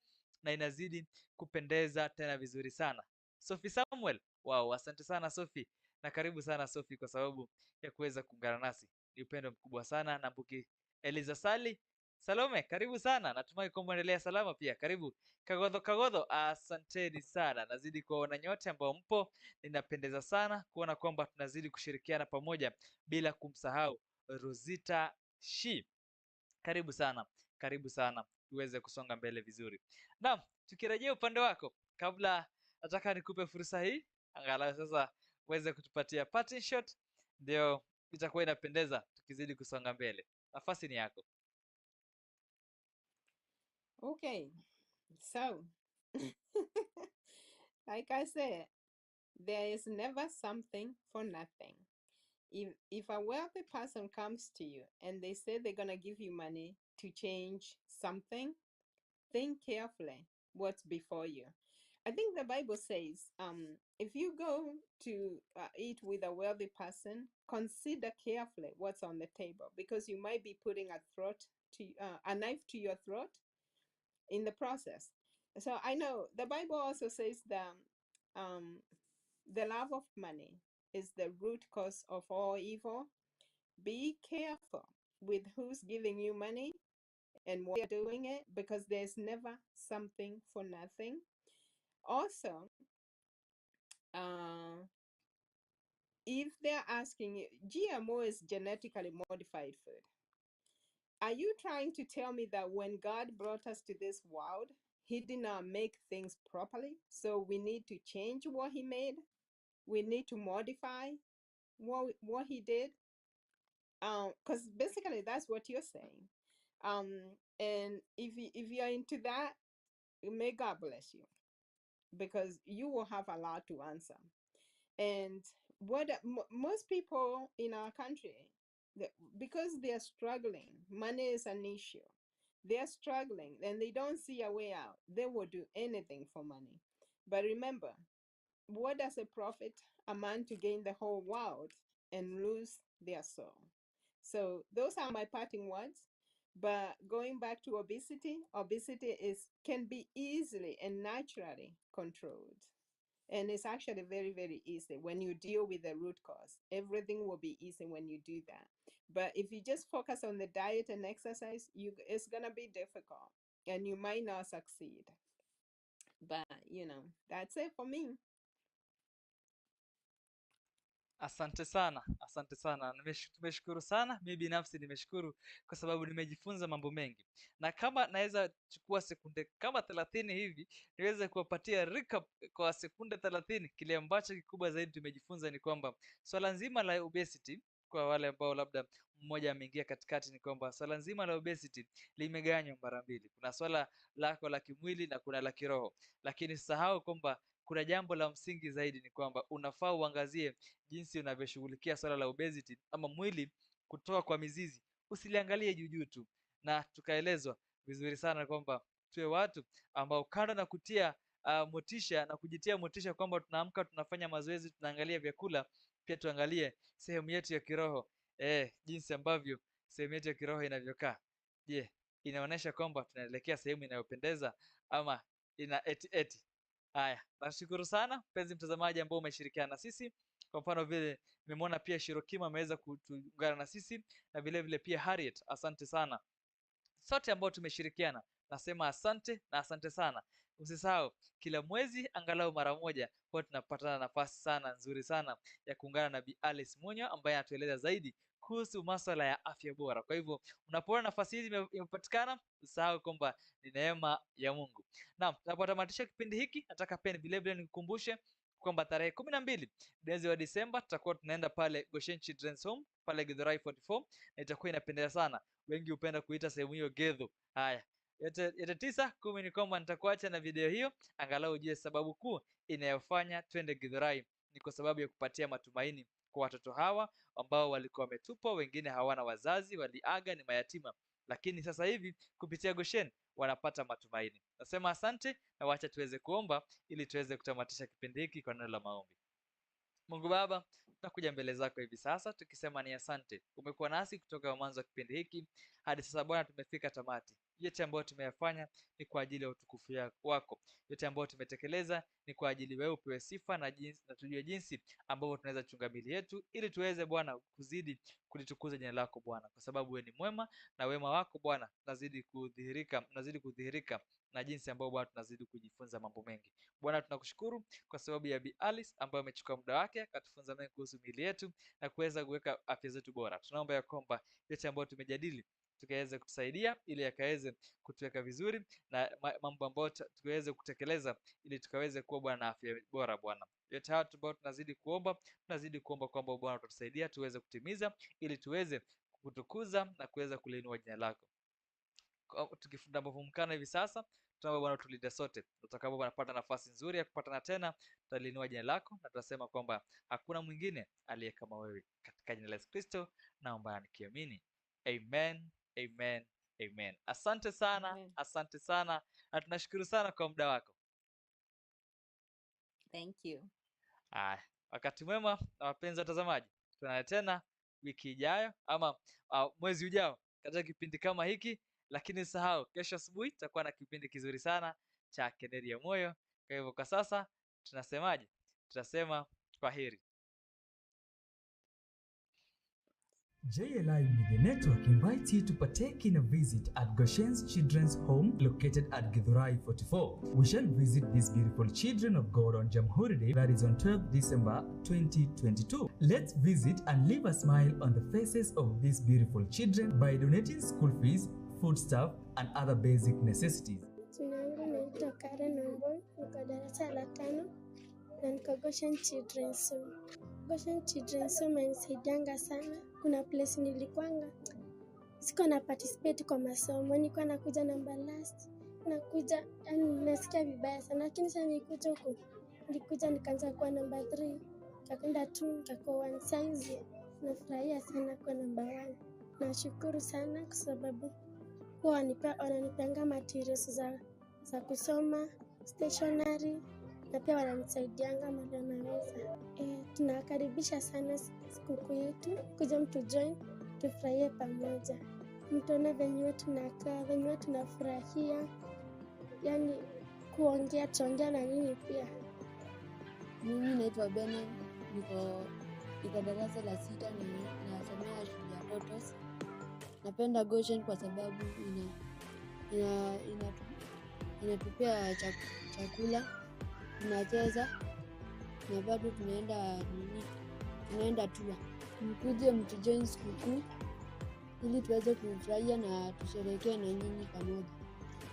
na inazidi kupendeza tena vizuri sana. Sophie Samuel, wow, asante sana Sophie, na karibu sana Sophie kwa sababu ya kuweza kuungana nasi. Ni upendo mkubwa sana. Na Mbuki Eliza Sali Salome, karibu sana. Natumai kwamba endelea salama pia. Karibu Kagodho, asanteni sana. Nazidi kuona nyote ambao mpo, ninapendeza sana kuona kwamba tunazidi kushirikiana pamoja bila kumsahau Rosita Shi. Karibu sana tuweze kusonga mbele vizuri. Naam, tukirejea upande wako, kabla nataka nikupe fursa hii angalau sasa uweze kutupatia parting shot, ndio itakuwa inapendeza tukizidi kusonga mbele. Nafasi ni yako. Okay, so like I said, there is never something for nothing. If a wealthy person comes to you and they say they're gonna give you money to change something, think carefully what's before you. I think the Bible says, if you go to eat with a wealthy person, consider carefully what's on the table, because you might be putting a knife to your throat in the process. So I know the Bible also says that the love of money is the root cause of all evil. Be careful with who's giving you money and why you're doing it, because there's never something for nothing. Also, if they're asking you, GMO is genetically modified food. Are you trying to tell me that when God brought us to this world, he did not make things properly? So we need to change what he made? We need to modify what he did? Because basically that's what you're saying. And if you're into that, may God bless you, because you will have a lot to answer. And what most people in our country, because they're struggling, money is an issue. They're struggling and they don't see a way out. They will do anything for money. But remember, what does it profit a man to gain the whole world and lose their soul? So those are my parting words. But going back to obesity can be easily and naturally controlled. And it's actually very, very easy when you deal with the root cause. Everything will be easy when you do that. But if you just focus on the diet and exercise, it's gonna be difficult and you might not succeed. But that's it for me. Asante sana tumeshukuru sana. Mimi binafsi nimeshukuru kwa sababu nimejifunza mambo mengi, na kama naweza chukua sekunde kama 30 hivi niweze kuwapatia recap kwa sekunde 30, kile ambacho kikubwa zaidi tumejifunza ni kwamba swala nzima la obesity, kwa wale ambao labda mmoja ameingia katikati, ni kwamba swala nzima la obesity limegawanywa mara mbili. Kuna swala lako la kimwili na kuna la kiroho, lakini usisahau kwamba kuna jambo la msingi zaidi, ni kwamba unafaa uangazie jinsi unavyoshughulikia swala la obesity ama mwili kutoka kwa mizizi. Usiliangalie juu tu, na tukaelezwa vizuri sana kwamba tuwe watu ambao kando na kutia motisha na kujitia motisha kwamba tunaamka tunafanya mazoezi, tunaangalia vyakula, pia tuangalie sehemu yetu ya kiroho, jinsi ambavyo sehemu yetu ya kiroho inavyokaa. Je, inaonyesha kwamba tunaelekea sehemu inayopendeza ama ina eti? Haya, nashukuru sana mpenzi mtazamaji ambao umeshirikiana na sisi. Kwa mfano vile nimemwona pia Shirokima ameweza kuungana na sisi, na vile vile pia Harriet, asante sana. Sote ambao tumeshirikiana nasema asante na asante sana. Usisahau kila mwezi angalau mara moja huwa tunapata nafasi sana nzuri sana ya kuungana na Bi Alice Munywa ambaye anatueleza zaidi kuhusu masuala ya afya bora. Kwa hivyo unapoona nafasi hizi imepatikana, usisahau kwamba ni neema ya Mungu. Naam, tunapotamatisha kipindi hiki, nataka pia vile vile nikukumbushe kwamba tarehe 12 mwezi wa Disemba tutakuwa tunaenda pale Goshen Children's Home pale Githurai 44, na itakuwa inapendeza sana. Wengi hupenda kuita sehemu hiyo Gedho. Haya, yote 9-10 ni kwamba nitakuacha na video hiyo, angalau ujue sababu kuu inayofanya twende Githurai ni kwa sababu ya kupatia matumaini kwa watoto hawa ambao walikuwa wametupwa, wengine hawana wazazi, waliaga, ni mayatima, lakini sasa hivi kupitia Goshen wanapata matumaini. Nasema asante na wacha tuweze kuomba ili tuweze kutamatisha kipindi hiki kwa neno la maombi. Mungu Baba, tunakuja mbele zako hivi sasa tukisema ni asante. Umekuwa nasi kutoka mwanzo wa kipindi hiki hadi sasa Bwana, tumefika tamati. Yote ambayo tumeyafanya ni kwa ajili ya utukufu wako. Yote ambayo tumetekeleza ni kwa ajili wewe upewe sifa na tujue jinsi ambavyo tunaweza chunga mili yetu ili tuweze Bwana kuzidi kulitukuza jina lako Bwana, kwa sababu wewe ni mwema na wema wako Bwana unazidi kudhihirika na jinsi ambavyo Bwana tunazidi kujifunza mambo mengi. Bwana, tunakushukuru kwa sababu ya Bi Alice ambaye amechukua muda wake akatufunza mengi kuhusu miili yetu na kuweza kuweka afya zetu bora. Tunaomba ya kwamba yote ambayo tumejadili tukaweze kutusaidia ili yakaweze kutuweka vizuri, na mambo ambayo tukaweze kutekeleza ili tukaweze kuwa Bwana na afya bora Bwana. Yote hayo ambayo tunazidi kuomba kwamba Bwana utatusaidia tuweze kutimiza ili tuweze kukutukuza na kuweza kuliinua jina lako. Tukifundamavumkana hivi sasa, tunaomba Bwana tulinde sote. Tutakapo wanapata nafasi nzuri ya kupatana tena, tutaliinua jina lako na tutasema kwamba hakuna mwingine aliye kama wewe. Katika jina la Yesu Kristo naomba nikiamini. Amen, amen, amen. Asante sana, Amen. asante sana na tunashukuru sana kwa muda wako. Thank you. Wakati mwema na wapenzi watazamaji. Tunaona tena wiki ijayo ama mwezi ujao katika kipindi kama hiki, lakini sahau kesho asubuhi tutakuwa na kipindi kizuri sana cha Keneri ya Moyo. Kwa hivyo kwa sasa tunasemaje? Tutasema kwaheri. JLI Media Network invites you to partake in a visit at Goshen's Children's Home located at Githurai 44. We shall visit these beautiful children of God on Jamhuri Day, that is on 12th December 2022. Let's visit and leave a smile on the faces of these beautiful children by donating school fees, foodstuff and other basic necessities. Jina langu naitwa Karen Njau, niko darasa la 5 na niko Goshen Children's Home. Goshen Children's Home imenisaidianga sana. Kuna place nilikwanga siko na participate kwa masomo, nilikuwa nakuja number last, nakuja nasikia vibaya sana, lakini sasa nilikuja huko, nilikuja nikaanza kuwa number 3, nikakwenda 2, nikakuwa 1 size. Nafurahia sana kwa number 1. Nashukuru sana kwa sababu wananipanga materials za kusoma, stationery, na pia wananisaidianga mara naweza. Tunakaribisha sana sikukuu yetu, kuja mtu join tufurahie pamoja. Mtuone venye tunakaa, venye tunafurahia, yani tuongea na nyinyi pia. Mimi naitwa Bene, niko darasa la 6 na nasomea shule ya Totos. Napenda Goshen kwa sababu inatupea chakula, tunacheza na bado tunaenda tour. Mkuje mtujoin sikukuu ili tuweze kufurahia na tusherehekee na nyinyi pamoja.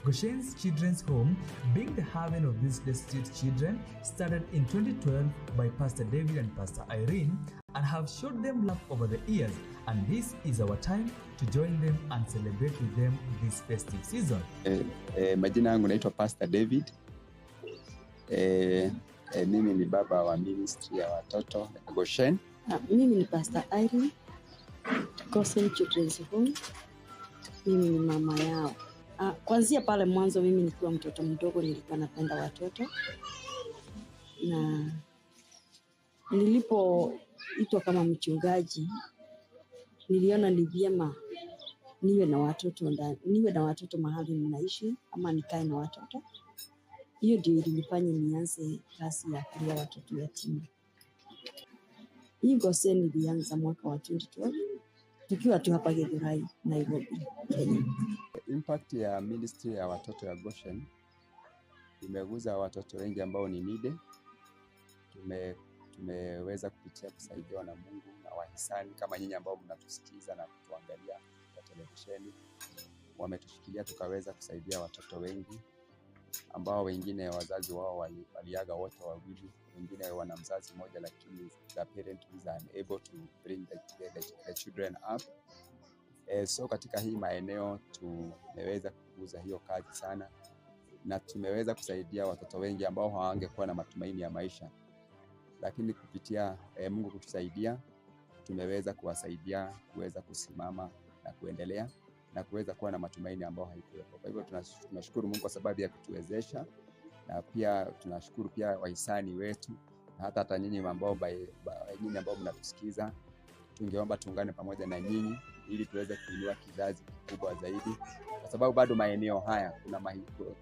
Goshen's Children's Home, being the haven of these destitute children, started in 2012 by Pastor David and Pastor Irene and have showed them love over the years, and this is our time to join them and celebrate with them this festive season. Majina yangu naitwa Pastor David. Mimi ni baba wa ministry ya watoto Goshen. Mimi ni Pastor Irene, Goshen Children's Home. Mimi ni mama yao. Kwanzia pale mwanzo mimi nikiwa mtoto mdogo nilikuwa napenda watoto, na nilipoitwa kama mchungaji niliona ni vyema niwe na watoto mahali ninaishi ama nikae na watoto. Hiyo ndio ilinifanya nianze kazi ya kulea watoto yatima. Hii Goshen ilianza mwaka wa 2012 tukiwa tu hapa Githurai, Nairobi, Kenya. Impact ya ministry ya watoto ya Goshen imeguza watoto wengi ambao ni needy. Tumeweza kupitia kusaidiwa na Mungu na wahisani kama nyinyi ambao mnatusikiza na kutuangalia kwa televisheni. Wametushikilia tukaweza kusaidia watoto wengi ambao wengine wazazi wao waliaga wote wawili, wengine wana mzazi mmoja lakini the parent is unable to bring the children up. So katika hii maeneo tumeweza kukuza hiyo kazi sana, na tumeweza kusaidia watoto wengi ambao hawangekuwa na matumaini ya maisha, lakini kupitia Mungu kutusaidia tumeweza kuwasaidia kuweza kusimama na kuendelea na kuweza kuwa na matumaini ambao haikuwepo. Kwa hivyo tunashukuru Mungu kwa sababu ya kutuwezesha, na pia tunashukuru pia wahisani wetu, na hata nyinyi ambao mnatusikiza. Tungeomba tuungane pamoja na nyinyi ili tuweze kuinua kizazi kikubwa zaidi, kwa sababu bado maeneo haya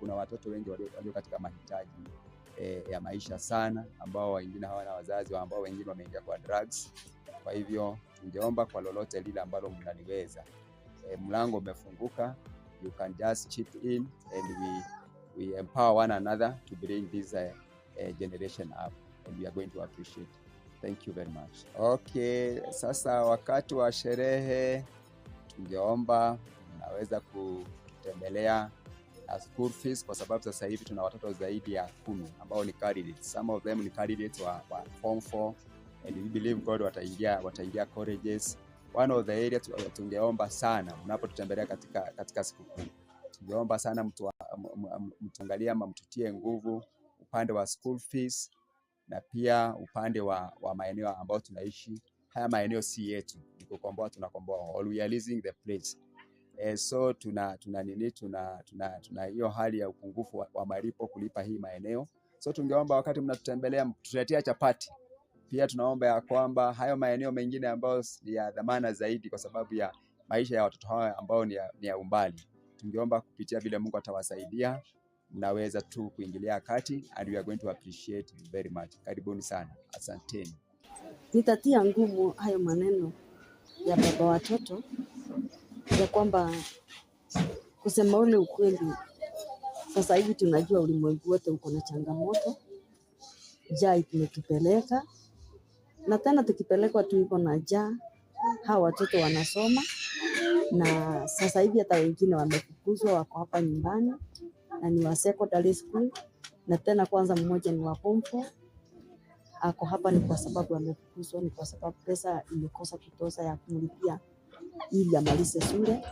kuna watoto wengi walio katika mahitaji ya maisha sana, ambao wengine hawana wazazi, ambao wengine wameingia kwa drugs. Kwa hivyo tungeomba kwa lolote lile ambalo mnaliweza, mlango umefunguka, you can just chip in and we empower one another to bring this generation up, and we are going to appreciate. Thank you very much. Okay, sasa wakati wa sherehe tungeomba mnaweza kutembelea school fees, kwa sababu sasa hivi tuna watoto zaidi ya 10 ambao ni candidates. Some of them ni candidates wa form 4, and we believe God wataingia colleges. One of the areas tungeomba sana mnapotutembelea katika siku kuu, tungeomba sana mtuangalia ama mtutie nguvu upande wa school fees, na pia upande wa maeneo ambao tunaishi. Haya maeneo si yetu, ni kukomboa, tunakomboa, all we are leasing the place. So tuna hiyo hali ya upungufu wa malipo kulipa hii maeneo. So tungeomba wakati mnatutembelea mtuletea chapati. Pia tunaomba ya kwamba hayo maeneo mengine ambayo ni ya dhamana zaidi kwa sababu ya maisha ya watoto hao ambao ni ya umbali, tungeomba kupitia vile Mungu atawasaidia, mnaweza tu kuingilia kati, and we are going to appreciate you very much. Karibuni sana. Asanteni. Nitatia nguvu hayo maneno ya baba watoto ya kwamba kusema ule ukweli, sasa hivi tunajua ulimwengu wote uko na changamoto. Njaa imetupeleka, na tena tukipelekwa tu iko na njaa, hawa watoto wanasoma, na sasa hivi hata wengine wamefukuzwa wako hapa nyumbani, na ni wa secondary school, na tena kwanza mmoja ni wa form 4 ako hapa. Ni kwa sababu amefukuzwa, ni kwa sababu pesa imekosa kutosha ya kumlipia ili amalize shule.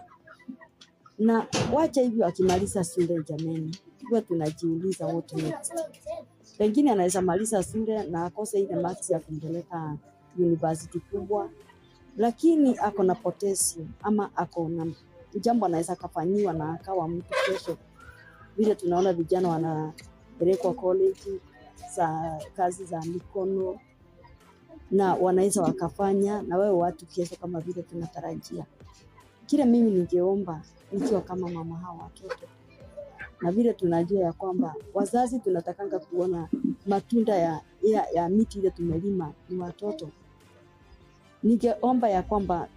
Na wacha hivyo, akimaliza shule jameni, huwa tunajiuliza what next. Pengine anaweza maliza shule na akose ile marks ya kumpeleka university kubwa, lakini ako na potential ama ako na jambo anaweza kufanywa na akawa mtu kesho. Vile tunaona vijana wanapelekwa college za kazi za mikono, na wanaweza wakafanya na wewe watu kesho kama vile tunatarajia. Kile mimi ningeomba nikiwa kama mama hawa watoto, na vile tunajua ya kwamba wazazi tunatakanga kuona matunda ya miti ile tumelima ni watoto. Ningeomba ya kwamba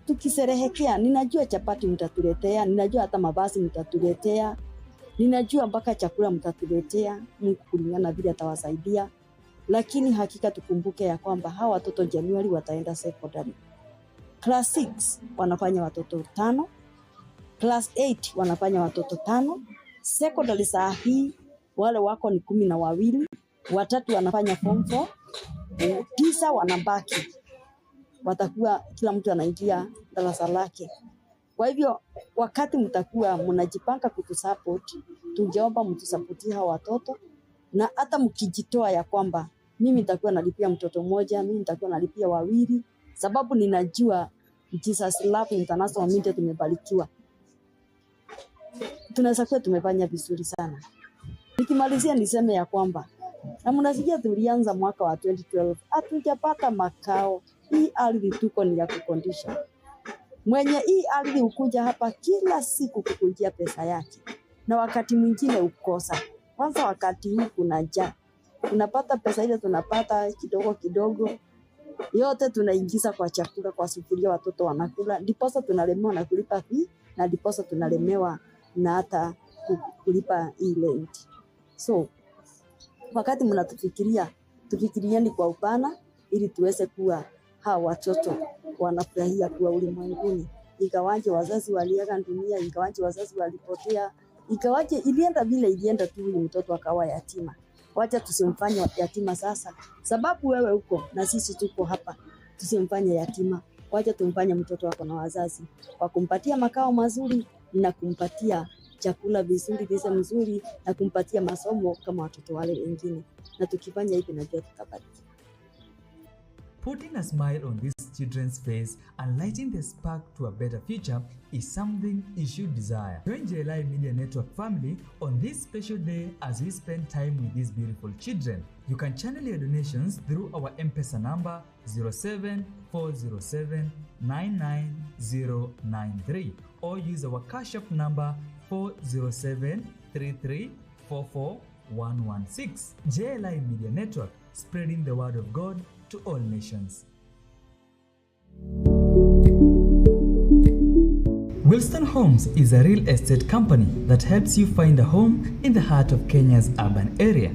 tukisherehekea, ninajua chapati mtatuletea, ninajua hata mabasi mtatuletea, ninajua mpaka chakula mtatuletea, Mungu kulingana vile atawasaidia. Lakini hakika tukumbuke ya kwamba hawa watoto Januari wataenda secondary. Class 6 wanafanya watoto 5, class 8 wanafanya watoto 5, secondary saa hii wale wako ni 12, 3 wanafanya form 4, 9 wanabaki. Watakuwa kila mtu anaingia darasa lake. Kwa hivyo wakati mtakuwa mnajipanga kutusupport, tungeomba mtusupport hawa watoto, na hata mkijitoa ya kwamba mimi nitakuwa nalipia mtoto mmoja, mimi nitakuwa nalipia 2, sababu ninajua JESULOVE International Media tumebarikiwa. Tunaweza kuwa tumefanya vizuri sana. Nikimalizia niseme ya kwamba na mnasikia tulianza mwaka wa 2012, hatujapata makao. Hii ardhi tuko ni ya kukondisha. Mwenye hii ardhi ukuja hapa kila siku kukujia pesa yake, na wakati mwingine ukosa. Kwanza wakati huu kuna njaa, tunapata pesa ile tunapata kidogo kidogo, yote tunaingiza kwa chakula, kwa sufuria watoto wanakula, ndiposa tunalemewa na kulipa fee, na ndiposa tunalemewa na hata kulipa rent. So wakati mnatufikiria, tufikirieni kwa upana ili tuweze kuwa hawa watoto wanafurahia kuwa ulimwenguni. Ingawaje wazazi waliaga dunia, ingawaje wazazi walipotea, Ikawaje ilienda vile ilienda tu, huyu mtoto akawa yatima. Wacha tusimfanye yatima sasa, sababu wewe uko na sisi tuko hapa. Tusimfanye yatima, wacha tumfanye mtoto wako na wazazi, kwa kumpatia makao mazuri na kumpatia chakula vizuri, lishe mzuri, na kumpatia masomo kama watoto wale wengine. Na tukifanya hivi najua tutabariki. Putting a smile on these children's face and lighting the spark to a better future is something you should desire. Join JLI Media Network family on this special day as we spend time with these beautiful children. You can channel your donations through our MPESA number 07407999093 or use our CASHAPP number 40733441116. JLI Media Network, spreading the word of God to all nations. Wilson Homes is a real estate company that helps you find a home in the heart of Kenya's urban area.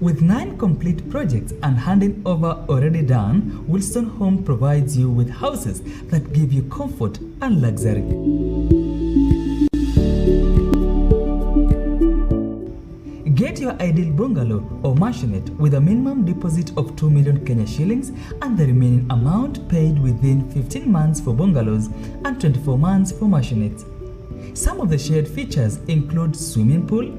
With 9 complete projects and handing over already done, Wilson Home provides you with houses that give you comfort and luxury. Get your ideal bungalow or mansionette with a minimum deposit of 2 million Kenya shillings and the remaining amount paid within 15 months for bungalows and 24 months for mansionettes. Some of the shared features include swimming pool,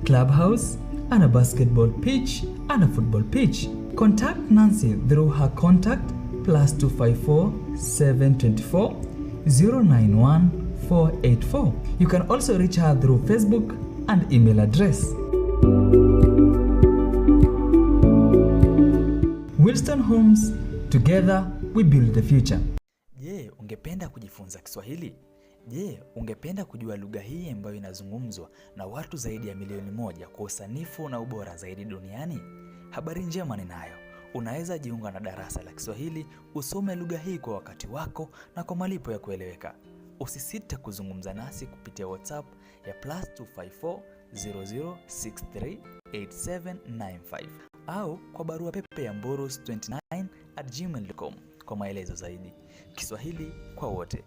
clubhouse, and a basketball pitch and a football pitch. Contact Nancy through her contact +254 724 091 484. You can also reach her through Facebook and email address. Wilson Homes, together we build the future. Je, ungependa kujifunza Kiswahili? Je, ungependa kujua lugha hii ambayo inazungumzwa na watu zaidi ya milioni 1 kwa usanifu na ubora zaidi duniani? Habari njema ninayo. Unaweza jiunga na darasa la Kiswahili, usome lugha hii kwa wakati wako na kwa malipo ya kueleweka. Usisite kuzungumza nasi kupitia WhatsApp ya +254 00638795 au kwa barua pepe ya mboros29@gmail.com kwa maelezo zaidi. Kiswahili kwa wote.